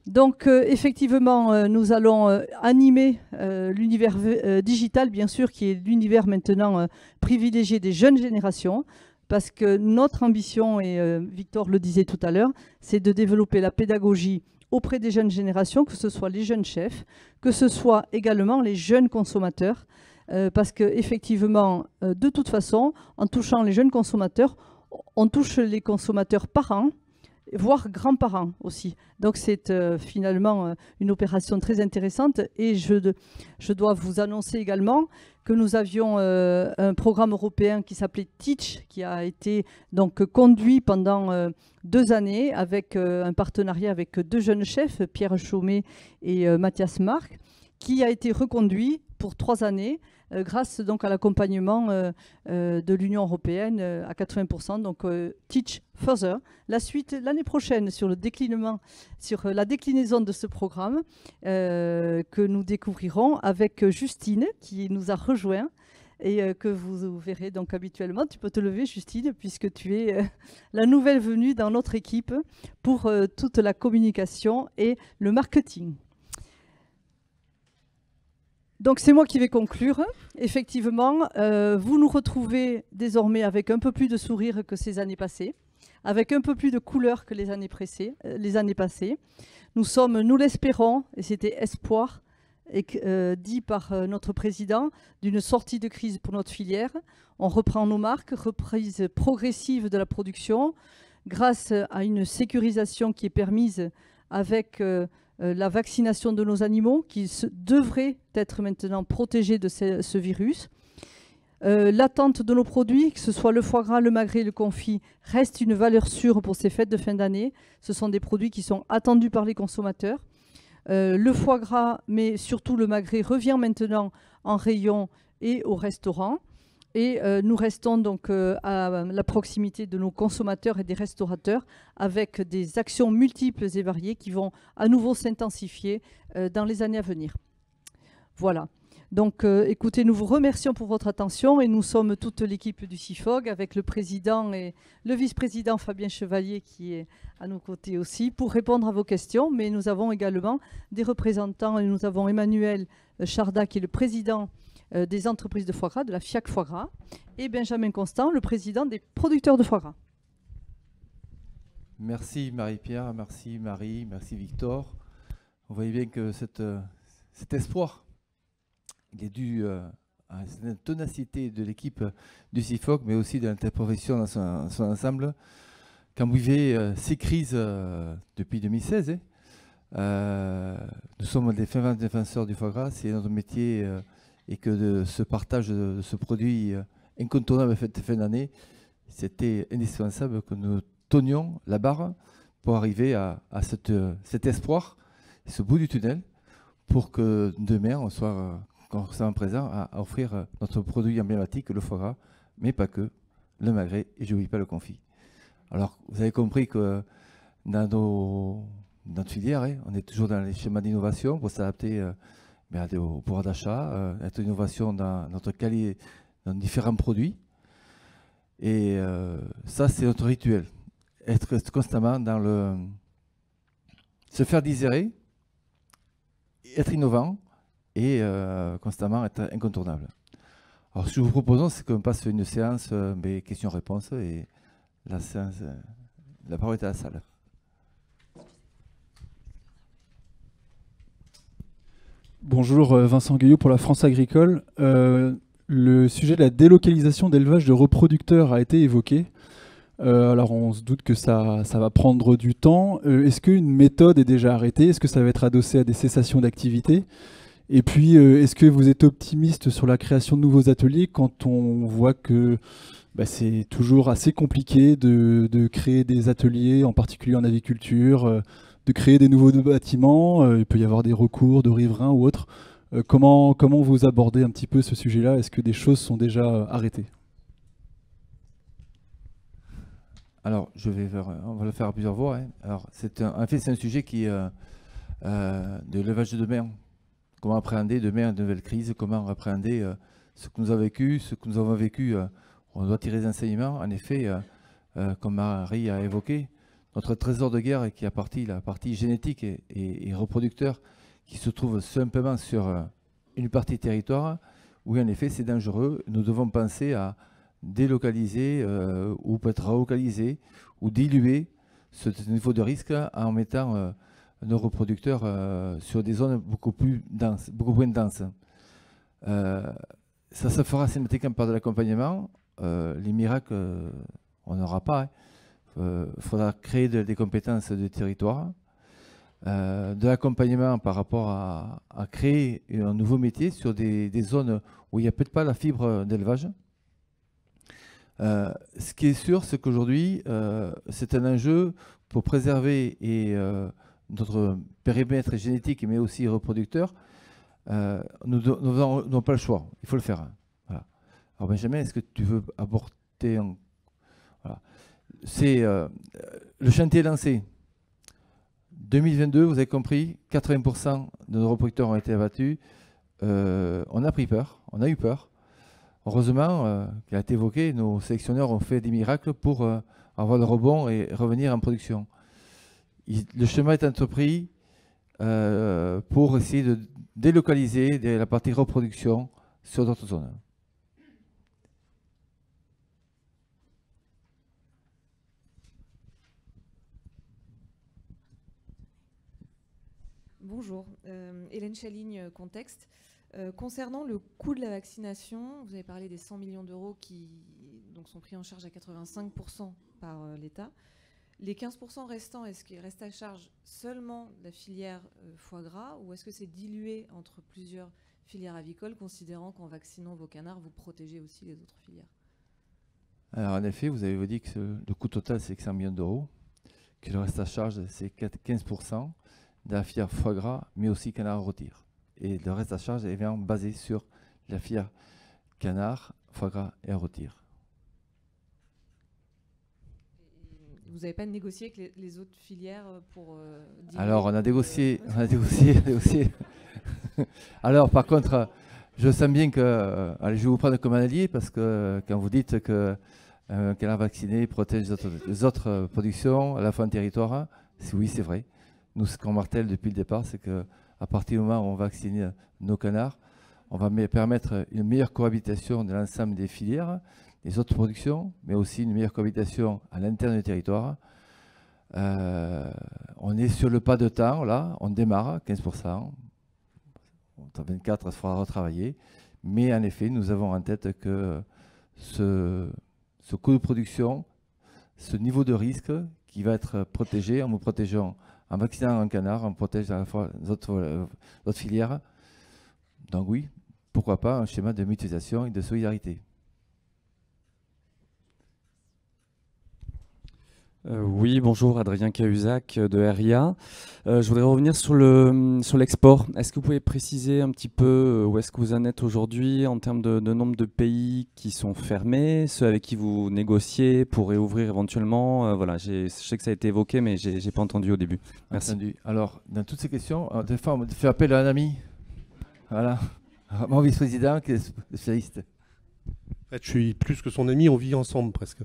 Donc, effectivement, nous allons animer l'univers digital, bien sûr, qui est l'univers maintenant privilégié des jeunes générations. Parce que notre ambition, et Victor le disait tout à l'heure, c'est de développer la pédagogie auprès des jeunes générations, que ce soit les jeunes chefs, que ce soit également les jeunes consommateurs. Parce qu'effectivement, de toute façon, en touchant les jeunes consommateurs, on touche les consommateurs parents, voire grands-parents aussi. Donc c'est finalement une opération très intéressante. Et je dois vous annoncer également que nous avions un programme européen qui s'appelait Teach, qui a été donc conduit pendant 2 années avec un partenariat avec 2 jeunes chefs, Pierre Chaumet et Mathias Marc, qui a été reconduit pour 3 années grâce donc à l'accompagnement de l'Union européenne à 80%. Donc Teach Further. La suite l'année prochaine sur la déclinaison de ce programme que nous découvrirons avec Justine qui nous a rejoint et que vous verrez donc habituellement. Tu peux te lever, Justine, puisque tu es la nouvelle venue dans notre équipe pour toute la communication et le marketing. Donc c'est moi qui vais conclure. Effectivement, vous nous retrouvez désormais avec un peu plus de sourire que ces années passées, avec un peu plus de couleur que les années passées. Nous sommes, nous l'espérons, et c'était espoir, dit par notre président, d'une sortie de crise pour notre filière. On reprend nos marques, reprise progressive de la production, grâce à une sécurisation qui est permise avec la vaccination de nos animaux, qui devraient être maintenant protégés de ce virus. L'attente de nos produits, que ce soit le foie gras, le magret, le confit, reste une valeur sûre pour ces fêtes de fin d'année. Ce sont des produits qui sont attendus par les consommateurs. Le foie gras, mais surtout le magret, revient maintenant en rayon et au restaurant. Et nous restons donc à la proximité de nos consommateurs et des restaurateurs avec des actions multiples et variées qui vont à nouveau s'intensifier dans les années à venir. Voilà. Donc écoutez, nous vous remercions pour votre attention et nous sommes toute l'équipe du CIFOG avec le président et le vice-président Fabien Chevalier qui est à nos côtés aussi pour répondre à vos questions. Mais nous avons également des représentants et nous avons Emmanuel Charda qui est le président des entreprises de foie gras, de la FIAC Foie Gras, et Benjamin Constant, le président des producteurs de foie gras. Merci Marie-Pierre, merci Marie, merci Victor. On voyait bien que cet espoir, il est dû à la ténacité de l'équipe du CIFOG, mais aussi de l'interprofession dans son ensemble. Quand vous vivez ces crises depuis 2016, nous sommes des fervents défenseurs du foie gras, c'est notre métier. Et que de ce partage de ce produit incontournable de fin d'année, c'était indispensable que nous tenions la barre pour arriver à cet espoir, ce bout du tunnel, pour que demain, on soit constamment présent à offrir notre produit emblématique, le foie gras, mais pas que, le magret, et je n'oublie pas le confit. Alors, vous avez compris que dans notre filière, on est toujours dans les schémas d'innovation pour s'adapter au pouvoir d'achat, être innovation dans notre qualité, dans différents produits. Et ça, c'est notre rituel. Être constamment dans se faire désirer, être innovant et constamment être incontournable. Alors, ce que nous proposons, c'est qu'on passe une séance questions-réponses et la séance, la parole est à la salle. Bonjour, Vincent Gueillot pour la France Agricole. Le sujet de la délocalisation d'élevage de reproducteurs a été évoqué. Alors on se doute que ça va prendre du temps. Est-ce qu'une méthode est déjà arrêtée? Est-ce que ça va être adossé à des cessations d'activité? Et puis, est-ce que vous êtes optimiste sur la création de nouveaux ateliers quand on voit que c'est toujours assez compliqué de créer des ateliers, en particulier en aviculture, de créer des nouveaux bâtiments, il peut y avoir des recours de riverains ou autres. Comment vous abordez un petit peu ce sujet-là? Est-ce que des choses sont déjà arrêtées? Alors, on va le faire à plusieurs voix. Hein. Alors, en fait, c'est un sujet qui de l'élevage de demain. Comment appréhender demain une nouvelle crise? Comment appréhender ce que nous avons vécu, on doit tirer des enseignements. En effet, comme Marie a évoqué, notre trésor de guerre qui est la partie génétique et reproducteur, qui se trouve simplement sur une partie territoire, où en effet c'est dangereux. Nous devons penser à délocaliser ou peut-être relocaliser ou diluer ce niveau de risque en mettant nos reproducteurs sur des zones beaucoup moins denses. Ça se fera systématiquement par de l'accompagnement. Les miracles, on n'aura pas. Il faudra créer des compétences de territoire, de l'accompagnement par rapport à créer un nouveau métier sur des zones où il n'y a peut-être pas la fibre d'élevage. Ce qui est sûr, c'est qu'aujourd'hui, c'est un enjeu pour préserver notre périmètre génétique, mais aussi reproducteur. Nous n'avons pas le choix, il faut le faire. Voilà. Alors Benjamin, est-ce que tu veux apporter voilà. Le chantier est lancé. 2022, vous avez compris, 80% de nos reproducteurs ont été abattus. On a pris peur, on a eu peur. Heureusement, qui a été évoqué, nos sélectionneurs ont fait des miracles pour avoir le rebond et revenir en production. Le chemin est entrepris pour essayer de délocaliser la partie reproduction sur d'autres zones. Bonjour, Hélène Chaligne, Contexte. Concernant le coût de la vaccination, vous avez parlé des 100 millions d'euros qui donc, sont pris en charge à 85% par l'État. Les 15% restants, est-ce qu'ils restent à charge seulement de la filière foie gras ou est-ce que c'est dilué entre plusieurs filières avicoles, considérant qu'en vaccinant vos canards, vous protégez aussi les autres filières? Alors en effet, vous avez dit que le coût total c'est 100 millions d'euros, que le reste à charge c'est 15% de la filière foie gras, mais aussi canard rôtir. Et le reste à charge est vraiment basé sur la filière canard, foie gras et rôtir. Vous n'avez pas négocié avec les autres filières pour... Alors, on a négocié. Alors, par contre, je sens bien que... allez, je vais vous prendre comme un allié, parce que quand vous dites que canard vacciné protège les autres productions, à la fois en territoire, oui, c'est vrai. Nous, ce qu'on martèle depuis le départ, c'est que à partir du moment où on vaccine nos canards, on va permettre une meilleure cohabitation de l'ensemble des filières, des autres productions, mais aussi une meilleure cohabitation à l'intérieur du territoire. On est sur le pas de temps, là, on démarre, 15%. 24, il faudra retravailler. Mais en effet, nous avons en tête que ce coût de production, ce niveau de risque qui va être protégé, en nous protégeant en vaccinant un canard, on protège à la fois les autres filières. Donc oui, pourquoi pas un schéma de mutualisation et de solidarité. Oui, bonjour, Adrien Cahuzac de RIA. Je voudrais revenir sur l'export. Est-ce que vous pouvez préciser un petit peu où est-ce que vous en êtes aujourd'hui en termes de nombre de pays qui sont fermés, ceux avec qui vous négociez pour réouvrir éventuellement? Voilà, je sais que ça a été évoqué, mais je n'ai pas entendu au début. Merci. Entendu. Alors, dans toutes ces questions, des fois, on fait appel à un ami. Voilà. Mon vice-président qui est spécialiste. En fait, je suis plus que son ami, on vit ensemble presque.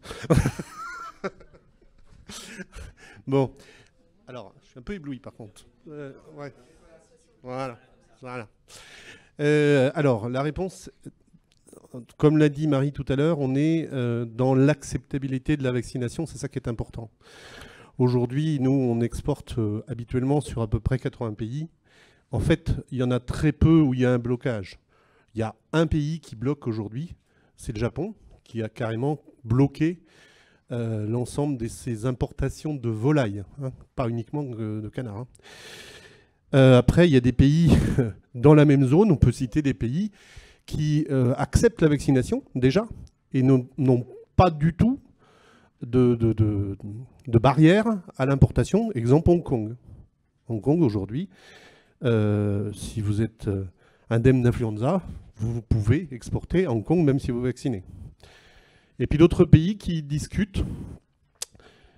Bon, alors, je suis un peu ébloui par contre. Ouais. Voilà. Alors, la réponse, comme l'a dit Marie tout à l'heure, on est dans l'acceptabilité de la vaccination, c'est ça qui est important. Aujourd'hui, nous, on exporte habituellement sur à peu près 80 pays. En fait, il y en a très peu où il y a un blocage. Il y a un pays qui bloque aujourd'hui, c'est le Japon, qui a carrément bloqué l'ensemble de ses importations de volailles, hein, pas uniquement de canards. Hein. Après, il y a des pays dans la même zone, on peut citer des pays qui acceptent la vaccination déjà et n'ont pas du tout de barrière à l'importation. Exemple Hong Kong. Hong Kong aujourd'hui, si vous êtes indemne d'influenza, vous pouvez exporter à Hong Kong même si vous vaccinez. Et puis d'autres pays qui discutent,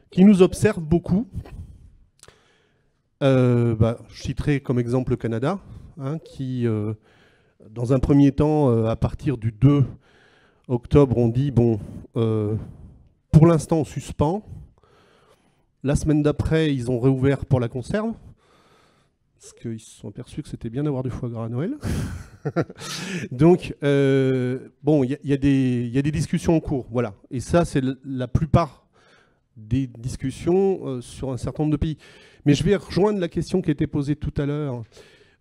qui nous observent beaucoup. Je citerai comme exemple le Canada, hein, qui, dans un premier temps, à partir du 2 octobre, on dit, bon, pour l'instant, on suspend. La semaine d'après, ils ont réouvert pour la conserve, parce qu'ils se sont aperçus que c'était bien d'avoir du foie gras à Noël. Donc, bon, il y a des discussions en cours, voilà. Et ça, c'est la plupart des discussions sur un certain nombre de pays. Mais je vais rejoindre la question qui a été posée tout à l'heure.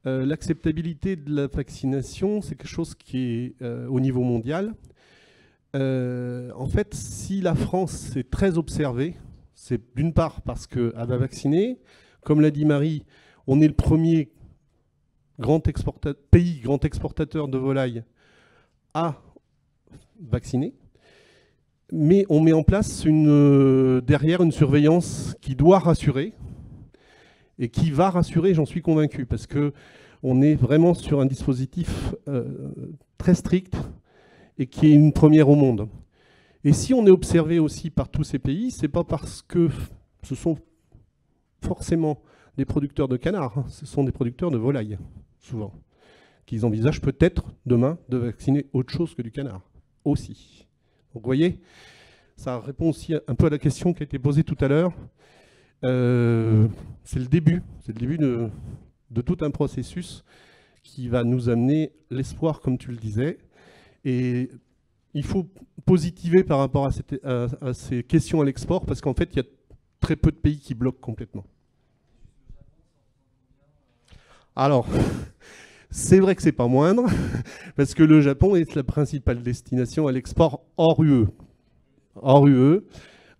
L'acceptabilité de la vaccination, c'est quelque chose qui est au niveau mondial. En fait, si la France est très observée, c'est d'une part parce qu'elle va vacciner. Comme l'a dit Marie, on est le premier pays grand exportateur de volailles à vacciner. Mais on met en place derrière une surveillance qui doit rassurer et qui va rassurer, j'en suis convaincu, parce qu'on est vraiment sur un dispositif très strict et qui est une première au monde. Et si on est observé aussi par tous ces pays, c'est pas parce que ce sont forcément des producteurs de canards, hein, ce sont des producteurs de volailles, souvent, qu'ils envisagent peut-être demain de vacciner autre chose que du canard, aussi. Donc vous voyez, ça répond aussi un peu à la question qui a été posée tout à l'heure. C'est le début de tout un processus qui va nous amener l'espoir, comme tu le disais. Et il faut positiver par rapport à ces questions à l'export, parce qu'en fait, il y a très peu de pays qui bloquent complètement. Alors, c'est vrai que c'est pas moindre, parce que le Japon est la principale destination à l'export hors UE. Hors UE,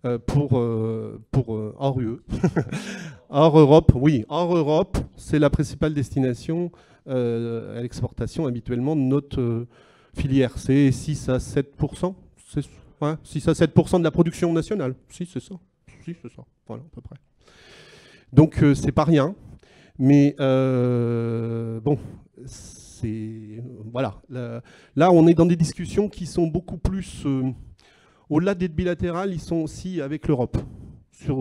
hors UE. Hors Europe, oui, hors Europe, c'est la principale destination à l'exportation habituellement de notre filière. C'est 6 à 7%, 6 à 7% de la production nationale. Si, c'est ça. Si, c'est ça. Voilà, à peu près. Donc, c'est pas rien. Mais bon, c'est voilà. Là, on est dans des discussions qui sont beaucoup plus au-delà d'être bilatérales, ils sont aussi avec l'Europe sur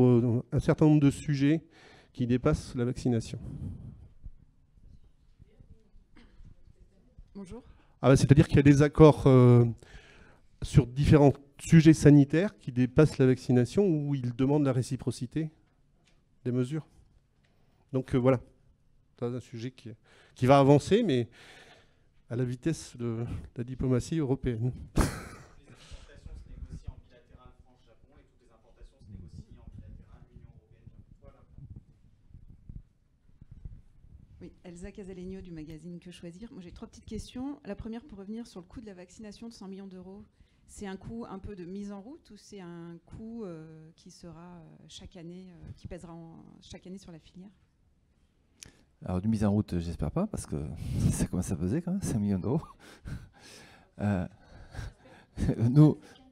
un certain nombre de sujets qui dépassent la vaccination. Bonjour. C'est-à-dire qu'il y a des accords sur différents sujets sanitaires qui dépassent la vaccination où ils demandent la réciprocité des mesures. Donc voilà, c'est un sujet qui va avancer, mais à la vitesse de la diplomatie européenne. Oui, Elsa Casalegno du magazine Que Choisir. Moi, j'ai 3 petites questions. La première, pour revenir sur le coût de la vaccination de 100 millions d'euros. C'est un coût un peu de mise en route ou c'est un coût qui sera chaque année, qui pèsera chaque année sur la filière? Alors, de mise en route, j'espère pas, parce que ça commence à peser quand même, 5 millions d'euros.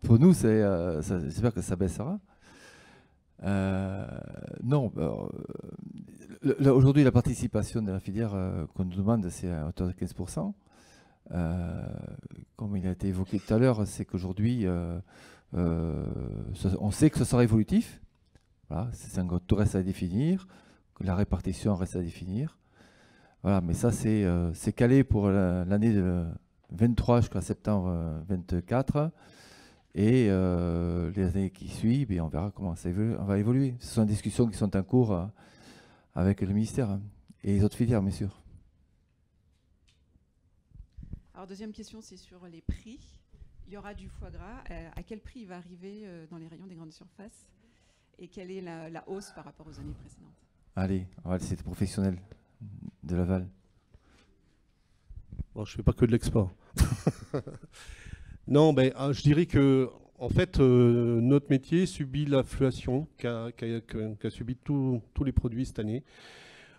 Pour nous, j'espère que ça baissera. Non, aujourd'hui, la participation de la filière qu'on nous demande, c'est à hauteur de 15%. Comme il a été évoqué tout à l'heure, c'est qu'aujourd'hui, on sait que ce sera évolutif. Voilà, tout reste à définir, que la répartition reste à définir. Voilà, mais ça, c'est calé pour l'année de 23 jusqu'à septembre 24. Et les années qui suivent, et on verra comment on va évoluer. Ce sont des discussions qui sont en cours avec le ministère et les autres filières, bien sûr. Alors, deuxième question, c'est sur les prix. il y aura du foie gras. À quel prix il va arriver dans les rayons des grandes surfaces? Et quelle est la hausse par rapport aux années précédentes? Allez, on va laisser les professionnels de Laval. Bon, je ne fais pas que de l'export. Non, je dirais que en fait, notre métier subit l'inflation qu'a subi tous les produits cette année.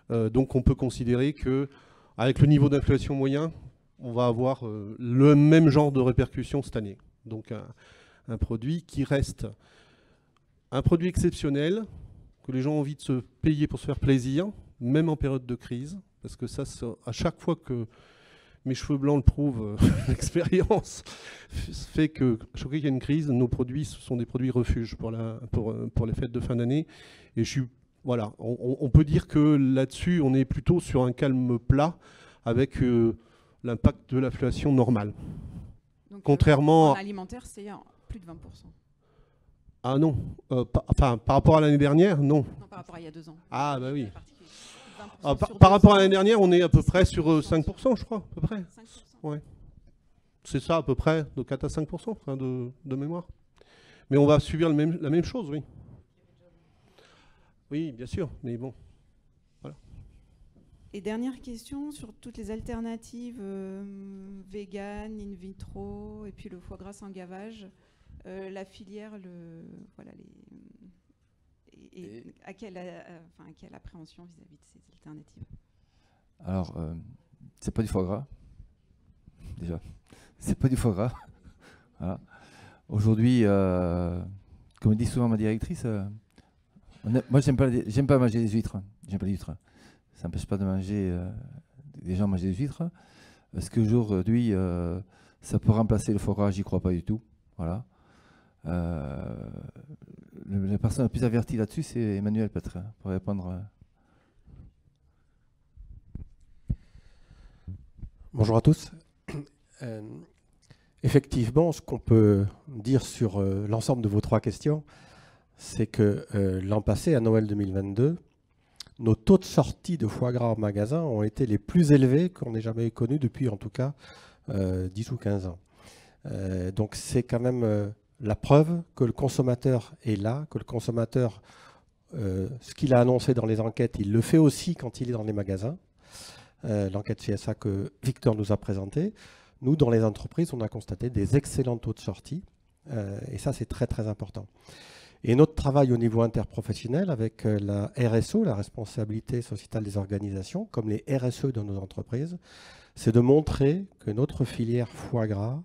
Donc on peut considérer qu'avec le niveau d'inflation moyen, on va avoir le même genre de répercussions cette année. Donc un produit qui reste un produit exceptionnel, que les gens ont envie de se payer pour se faire plaisir, même en période de crise, parce que ça, à chaque fois que mes cheveux blancs le prouvent, l'expérience fait que chaque fois qu'il y a une crise, nos produits, ce sont des produits refuges pour les fêtes de fin d'année. Et voilà, on peut dire que là-dessus, on est plutôt sur un calme plat avec l'impact de l'inflation normale. Donc, contrairement en alimentaire, c'est plus de 20%. Ah non, par rapport à l'année dernière, non. Non, par rapport à il y a 2 ans. Ah bah oui. Par rapport à l'année dernière, on est à peu près sur 5%, je crois, à peu près. 5%. Ouais. C'est ça, à peu près, de 4 à 5% hein, de mémoire. Mais on va subir la même chose, oui. Oui, bien sûr, mais bon. Voilà. Et dernière question sur toutes les alternatives vegan, in vitro, et puis le foie gras sans gavage. La filière, à quelle appréhension vis-à-vis de ces alternatives? Alors, c'est pas du foie gras, déjà. C'est pas du foie gras. Voilà. Aujourd'hui, comme dit souvent ma directrice, moi j'aime pas manger des huîtres. J'aime pas les huîtres. Ça n'empêche pas de manger, des gens manger des huîtres. Est-ce qu'aujourd'hui, ça peut remplacer le foie gras? J'y crois pas du tout. Voilà. La personne la plus avertie là-dessus, c'est Emmanuel peut-être, pour répondre. Bonjour à tous. Effectivement, ce qu'on peut dire sur l'ensemble de vos 3 questions, c'est que l'an passé, à Noël 2022, nos taux de sortie de foie gras en magasin ont été les plus élevés qu'on ait jamais connus depuis en tout cas 10 ou 15 ans. Donc c'est quand même la preuve que le consommateur est là, que le consommateur, ce qu'il a annoncé dans les enquêtes, il le fait aussi quand il est dans les magasins. L'enquête CSA que Victor nous a présentée. Nous, dans les entreprises, on a constaté des excellents taux de sortie. Et ça, c'est très, très important. Et notre travail au niveau interprofessionnel avec la RSO, la responsabilité sociétale des organisations, comme les RSE de nos entreprises, c'est de montrer que notre filière foie gras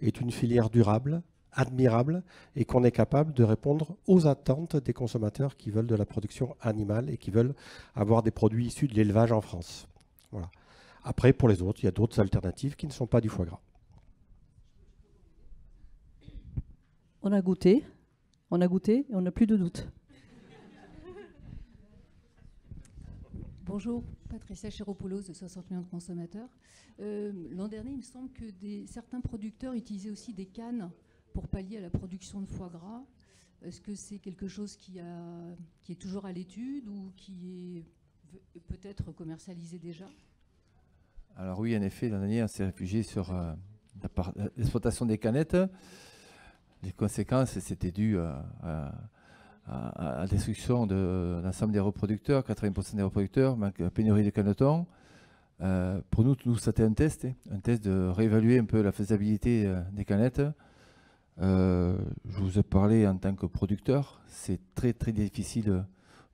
est une filière durable, admirable, et qu'on est capable de répondre aux attentes des consommateurs qui veulent de la production animale et qui veulent avoir des produits issus de l'élevage en France. Voilà. Après, pour les autres, il y a d'autres alternatives qui ne sont pas du foie gras. On a goûté et on n'a plus de doute. Bonjour, Patricia Chéropoulos de 60 millions de consommateurs. L'an dernier, il me semble que certains producteurs utilisaient aussi des cannes pour pallier à la production de foie gras. Est-ce que c'est quelque chose qui est toujours à l'étude ou qui est peut-être commercialisé déjà? Alors oui, en effet, l'an dernier, on s'est réfugié sur l'exploitation des canettes. Les conséquences, c'était dû à la destruction de l'ensemble des reproducteurs, 80% des reproducteurs, pénurie de canetons. Pour nous, c'était un test de réévaluer un peu la faisabilité des canettes. Je vous ai parlé en tant que producteur, c'est très très difficile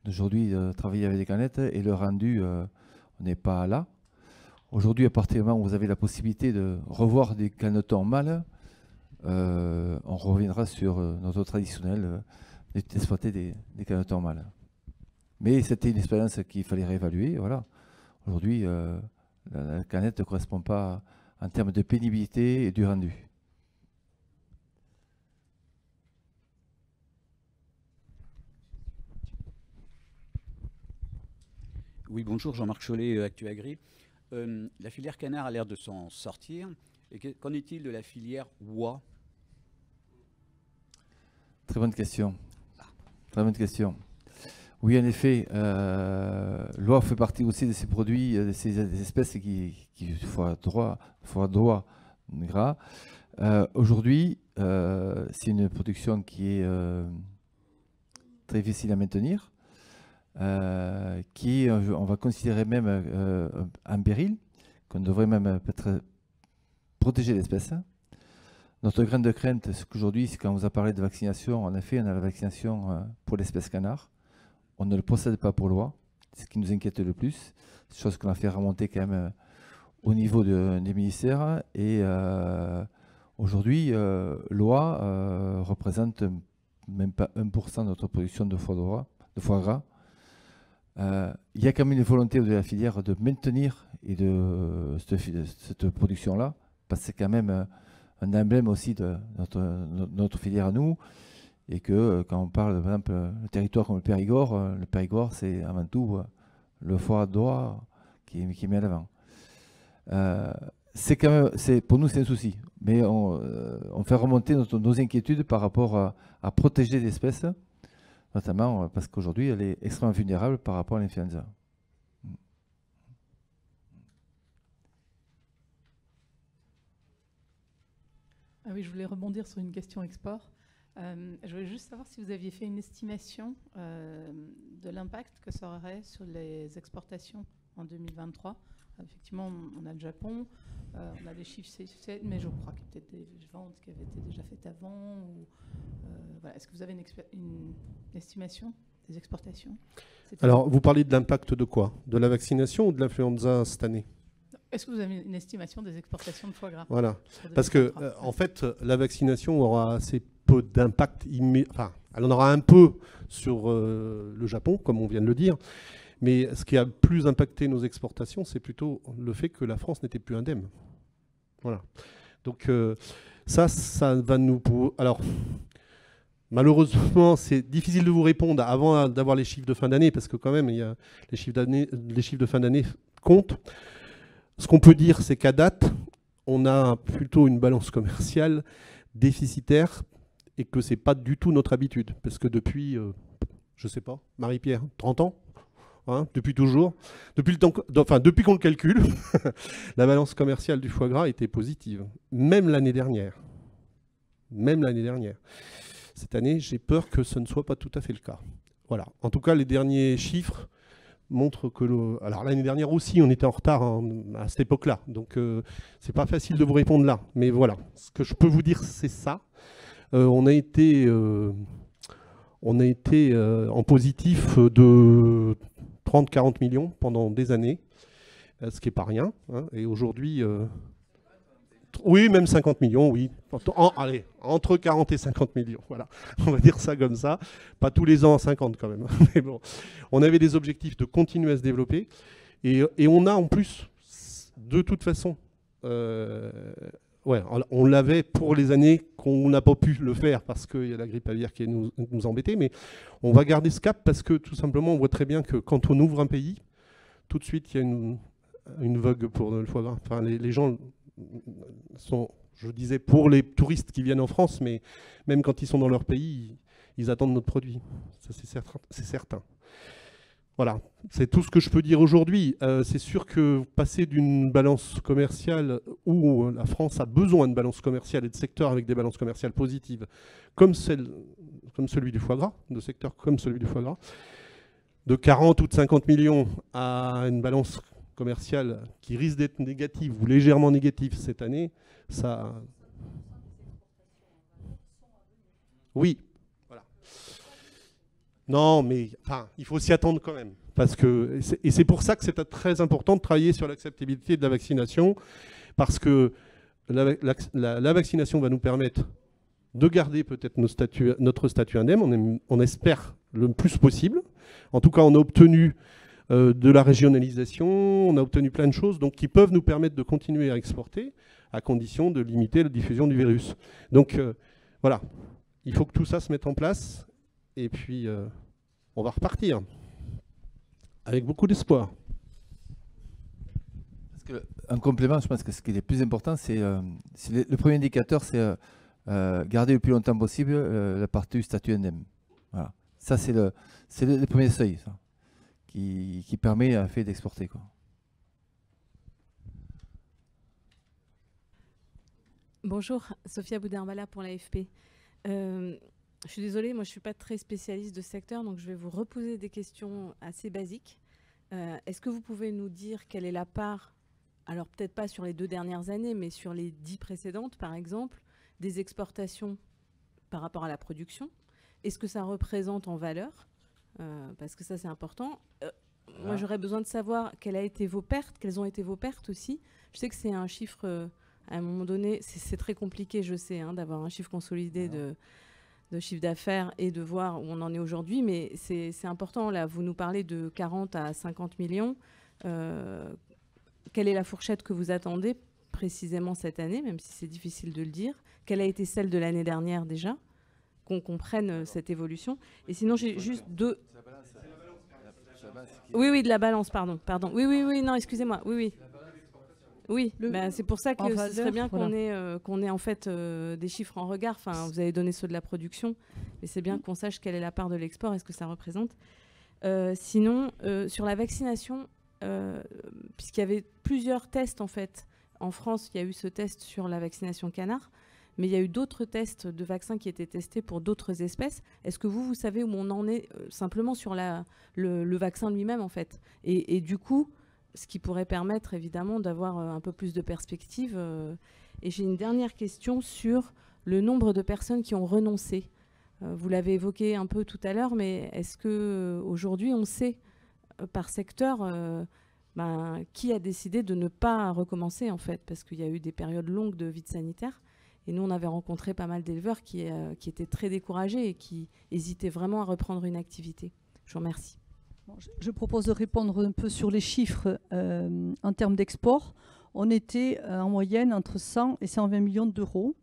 d'aujourd'hui de travailler avec des canettes et le rendu, on n'est pas là. Aujourd'hui, à partir du moment où vous avez la possibilité de revoir des canetons mâles, on reviendra sur notre traditionnel d'exploiter des canetons mâles. Mais c'était une expérience qu'il fallait réévaluer. Voilà. Aujourd'hui, la canette ne correspond pas en termes de pénibilité et du rendu. Oui, bonjour, Jean-Marc Chollet, ActuAgri. La filière canard a l'air de s'en sortir. Qu'en est-il de la filière oie? Très bonne question. Très bonne question. Oui, en effet, l'oie fait partie aussi de ces produits, de ces espèces qui foie droit gras. Aujourd'hui, c'est une production qui est très difficile à maintenir, qui est, on va considérer même en péril, qu'on devrait même peut-être protéger l'espèce. Notre grande crainte, c'est qu'aujourd'hui, quand on vous a parlé de vaccination, en effet, on a la vaccination pour l'espèce canard. On ne le possède pas pour l'oie, c'est ce qui nous inquiète le plus. C'est chose qu'on a fait remonter quand même au niveau des ministères. Et aujourd'hui, l'oie représente même pas 1% de notre production de foie gras. Il y a quand même une volonté de la filière de maintenir et de cette production-là, parce que c'est quand même un emblème aussi de notre filière à nous, et que quand on parle, par exemple, le territoire comme le Périgord, c'est avant tout le foie d'oie qui met à l'avant. Pour nous, c'est un souci, mais on fait remonter nos inquiétudes par rapport à protéger l'espèce, notamment parce qu'aujourd'hui, elle est extrêmement vulnérable par rapport à l'influenza. Ah oui, je voulais rebondir sur une question export. Je voulais juste savoir si vous aviez fait une estimation de l'impact que ça aurait sur les exportations en 2023. Effectivement, on a le Japon, on a des chiffres, mais je crois qu'il y a peut-être des ventes qui avaient été déjà faites avant. Voilà. Est-ce que vous avez une estimation des exportations? Alors, vous parlez de l'impact de quoi? De la vaccination ou de l'influenza cette année? Est-ce que vous avez une estimation des exportations de foie gras? Voilà, parce que en fait, la vaccination aura assez peu d'impact enfin, elle en aura un peu sur le Japon, comme on vient de le dire, mais ce qui a plus impacté nos exportations, c'est plutôt le fait que la France n'était plus indemne. Voilà. Donc ça va nous... Alors, malheureusement, c'est difficile de vous répondre avant d'avoir les chiffres de fin d'année, parce que quand même, il y a les chiffres de fin d'année comptent. Ce qu'on peut dire, c'est qu'à date, on a plutôt une balance commerciale déficitaire et que ce n'est pas du tout notre habitude. Parce que depuis, je ne sais pas, Marie-Pierre, 30 ans, hein, depuis toujours, depuis qu'on le calcule, la balance commerciale du foie gras était positive, même l'année dernière. Même l'année dernière. Cette année, j'ai peur que ce ne soit pas tout à fait le cas. Voilà. En tout cas, les derniers chiffres montre que alors l'année dernière aussi on était en retard à cette époque-là, donc c'est pas facile de vous répondre là, mais voilà, ce que je peux vous dire c'est ça. On a été en positif de 30-40 millions pendant des années, ce qui est pas rien, hein, et aujourd'hui oui, même 50 millions, oui. Allez, entre 40 et 50 millions, voilà. On va dire ça comme ça. Pas tous les ans 50 quand même. Mais bon, on avait des objectifs de continuer à se développer. Et on a en plus, de toute façon, ouais, on l'avait pour les années qu'on n'a pas pu le faire parce qu'il y a la grippe aviaire qui nous embêtait. Mais on va garder ce cap parce que tout simplement, on voit très bien que quand on ouvre un pays, tout de suite, il y a une vogue pour le foie gras. Enfin, les gens... sont, je disais, pour les touristes qui viennent en France, mais même quand ils sont dans leur pays, ils attendent notre produit. Ça, c'est certain. Voilà, c'est tout ce que je peux dire aujourd'hui. C'est sûr que passer d'une balance commerciale où la France a besoin de balance commerciale et de secteurs avec des balances commerciales positives, comme celui du foie gras, de secteurs comme celui du foie gras, de 40 ou de 50 millions à une balance commerciale qui risque d'être négative ou légèrement négative cette année, ça... Oui, voilà. Non, mais enfin, il faut s'y attendre quand même. Parce que, et c'est pour ça que c'est très important de travailler sur l'acceptabilité de la vaccination, parce que la vaccination va nous permettre de garder peut-être notre statut indemne, on espère le plus possible. En tout cas, on a obtenu de la régionalisation, on a obtenu plein de choses donc, qui peuvent nous permettre de continuer à exporter à condition de limiter la diffusion du virus. Donc voilà, il faut que tout ça se mette en place et puis on va repartir avec beaucoup d'espoir. En complément, je pense que ce qui est le plus important, c'est le premier indicateur, c'est garder le plus longtemps possible la partie du statut indemne. Voilà. Ça, c'est le premier seuil. Ça. Qui permet en fait d'exporter. Bonjour, Sophia Boudin-Bala pour l'AFP. Je suis désolée, moi je ne suis pas très spécialiste de ce secteur, donc je vais vous reposer des questions assez basiques. Est-ce que vous pouvez nous dire quelle est la part, alors peut-être pas sur les 2 dernières années, mais sur les 10 précédentes par exemple, des exportations par rapport à la production? Est-ce que ça représente en valeur? Parce que ça c'est important. Moi j'aurais besoin de savoir quelles ont été vos pertes aussi. Je sais que c'est un chiffre, à un moment donné, c'est très compliqué, je sais, hein, d'avoir un chiffre consolidé de chiffre d'affaires et de voir où on en est aujourd'hui, mais c'est important. Là, vous nous parlez de 40 à 50 millions. Quelle est la fourchette que vous attendez précisément cette année, même si c'est difficile de le dire? Quelle a été celle de l'année dernière déjà? Qu'on comprenne cette évolution. Et sinon, j'ai juste deux... Oui, de la balance, pardon. Oui, non, excusez-moi. Oui, c'est pour ça que ce serait bien qu'on ait en fait des chiffres en regard. Enfin, vous avez donné ceux de la production, mais c'est bien qu'on sache quelle est la part de l'export, est-ce que ça représente. Sinon, sur la vaccination, puisqu'il y avait plusieurs tests en fait. En France, il y a eu ce test sur la vaccination canard, mais il y a eu d'autres tests de vaccins qui étaient testés pour d'autres espèces. Est-ce que vous savez où on en est simplement sur le vaccin lui-même en fait, et du coup, ce qui pourrait permettre évidemment d'avoir un peu plus de perspectives. Et j'ai une dernière question sur le nombre de personnes qui ont renoncé. Vous l'avez évoqué un peu tout à l'heure, mais est-ce qu'aujourd'hui on sait par secteur qui a décidé de ne pas recommencer en fait, parce qu'il y a eu des périodes longues de vide sanitaire. Et nous, on avait rencontré pas mal d'éleveurs qui étaient très découragés et qui hésitaient vraiment à reprendre une activité. Je vous remercie. Je propose de répondre un peu sur les chiffres en termes d'export. On était en moyenne entre 100 et 120 millions d'euros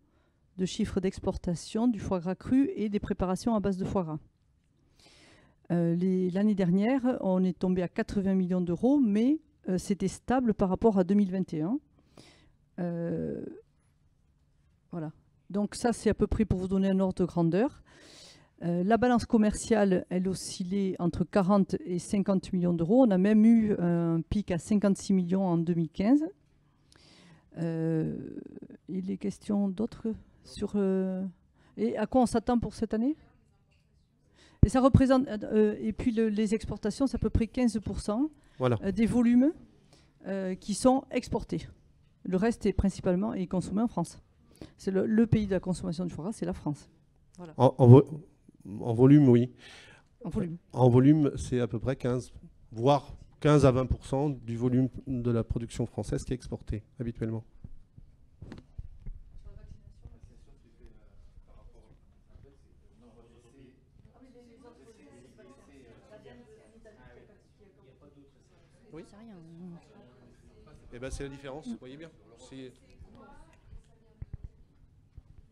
de chiffre d'exportation du foie gras cru et des préparations à base de foie gras. L'année dernière, on est tombé à 80 millions d'euros, mais c'était stable par rapport à 2021. Voilà. Donc ça, c'est à peu près pour vous donner un ordre de grandeur. La balance commerciale, elle oscillait entre 40 et 50 millions d'euros. On a même eu un pic à 56 millions en 2015. Il est question d'autres sur... et à quoi on s'attend pour cette année? Et ça représente... et puis les exportations, c'est à peu près 15% des volumes qui sont exportés. Le reste est principalement consommé en France. C'est le pays de la consommation du foie gras, c'est la France. Voilà. En volume, oui. En volume, c'est à peu près 15, voire 15 à 20% du volume de la production française qui est exporté habituellement. Oui. C'est la différence, vous voyez bien.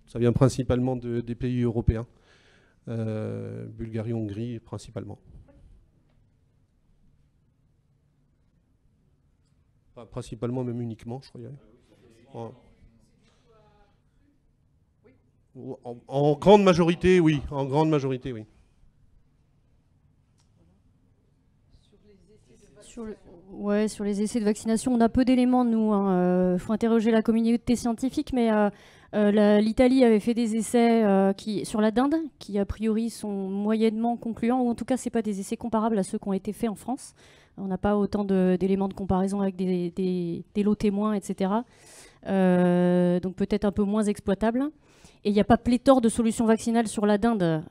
Ça vient principalement des pays européens. Bulgarie, Hongrie principalement. Pas principalement, même uniquement, je crois. En grande majorité, oui. En grande majorité, oui. Sur les essais de vaccination, on a peu d'éléments, nous. Faut interroger la communauté scientifique, mais l'Italie avait fait des essais sur la dinde, qui a priori sont moyennement concluants, ou en tout cas, ce n'est pas des essais comparables à ceux qui ont été faits en France. On n'a pas autant d'éléments de comparaison avec des lots témoins, etc. Donc peut-être un peu moins exploitable. Et il n'y a pas pléthore de solutions vaccinales sur la dinde.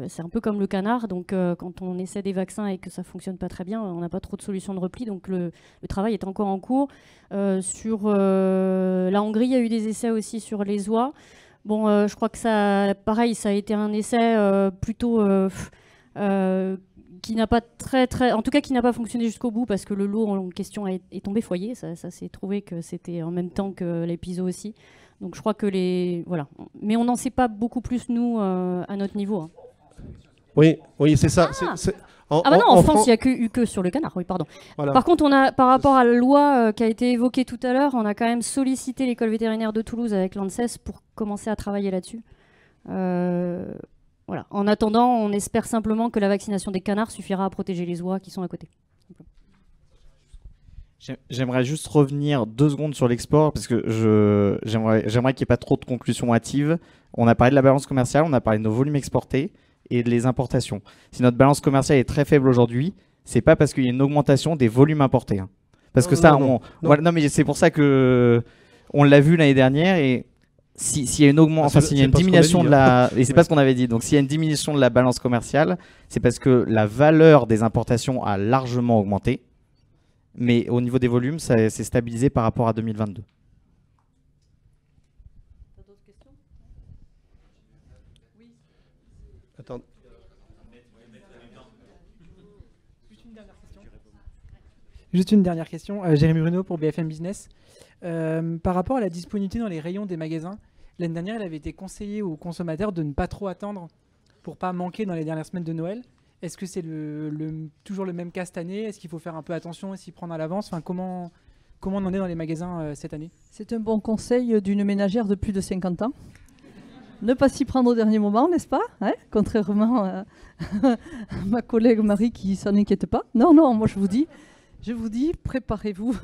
C'est un peu comme le canard. Donc, quand on essaie des vaccins et que ça ne fonctionne pas très bien, on n'a pas trop de solutions de repli. Donc, le travail est encore en cours. Sur la Hongrie, il y a eu des essais aussi sur les oies. Bon, je crois que ça a été un essai plutôt qui n'a pas en tout cas, qui n'a pas fonctionné jusqu'au bout parce que le lot en question est tombé foyer. Ça s'est trouvé que c'était en même temps que l'épisode aussi. Donc je crois que voilà. Mais on n'en sait pas beaucoup plus, nous, à notre niveau. Hein. Oui, c'est ça. En France, il n'y a eu que sur le canard, oui, pardon. Voilà. Par contre, par rapport à la loi qui a été évoquée tout à l'heure, on a quand même sollicité l'école vétérinaire de Toulouse avec l'ANSES pour commencer à travailler là-dessus. Voilà. En attendant, on espère simplement que la vaccination des canards suffira à protéger les oies qui sont à côté. J'aimerais juste revenir 2 secondes sur l'export parce que j'aimerais qu'il n'y ait pas trop de conclusions hâtives. On a parlé de la balance commerciale, on a parlé de nos volumes exportés et de les importations. Si notre balance commerciale est très faible aujourd'hui, c'est pas parce qu'il y a une augmentation des volumes importés. Hein. Parce que ça, non, mais c'est pour ça que on l'a vu l'année dernière et s'il y a une s'il y a une diminution de la, et c'est pas ce qu'on avait dit. Donc s'il y a une diminution de la balance commerciale, c'est parce que la valeur des importations a largement augmenté. Mais au niveau des volumes, ça s'est stabilisé par rapport à 2022. Attends. Juste une dernière question. Jérémy Bruno pour BFM Business. Par rapport à la disponibilité dans les rayons des magasins, l'année dernière, il avait été conseillé aux consommateurs de ne pas trop attendre pour ne pas manquer dans les dernières semaines de Noël. Est-ce que c'est toujours le même cas cette année? Est-ce qu'il faut faire un peu attention et s'y prendre à l'avance? Enfin, comment on en est dans les magasins cette année? C'est un bon conseil d'une ménagère de plus de 50 ans. Ne pas s'y prendre au dernier moment, n'est-ce pas, hein? Contrairement à ma collègue Marie qui s'en inquiète pas. Non, moi je vous dis, préparez-vous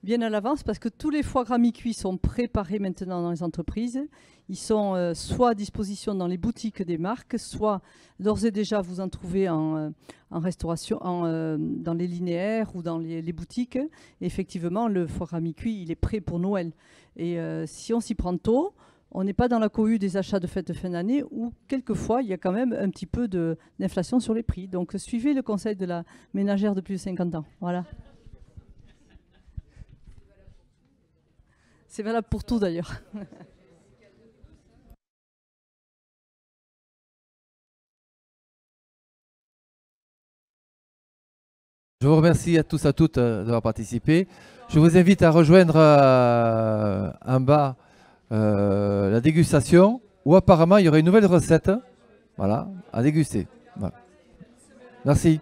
bien à l'avance parce que tous les foie gras mi-cuits sont préparés maintenant dans les entreprises. Ils sont soit à disposition dans les boutiques des marques, soit d'ores et déjà vous en trouvez en restauration, dans les linéaires ou dans les boutiques. Et effectivement, le foie gras mi-cuit, il est prêt pour Noël. Et si on s'y prend tôt, on n'est pas dans la cohue des achats de fête de fin d'année où quelquefois il y a quand même un petit peu d'inflation sur les prix. Donc suivez le conseil de la ménagère de plus de 50 ans. Voilà. C'est valable pour tout d'ailleurs. Je vous remercie à tous et à toutes d'avoir participé. Je vous invite à rejoindre en bas la dégustation où apparemment il y aurait une nouvelle recette, voilà, à déguster. Voilà. Merci.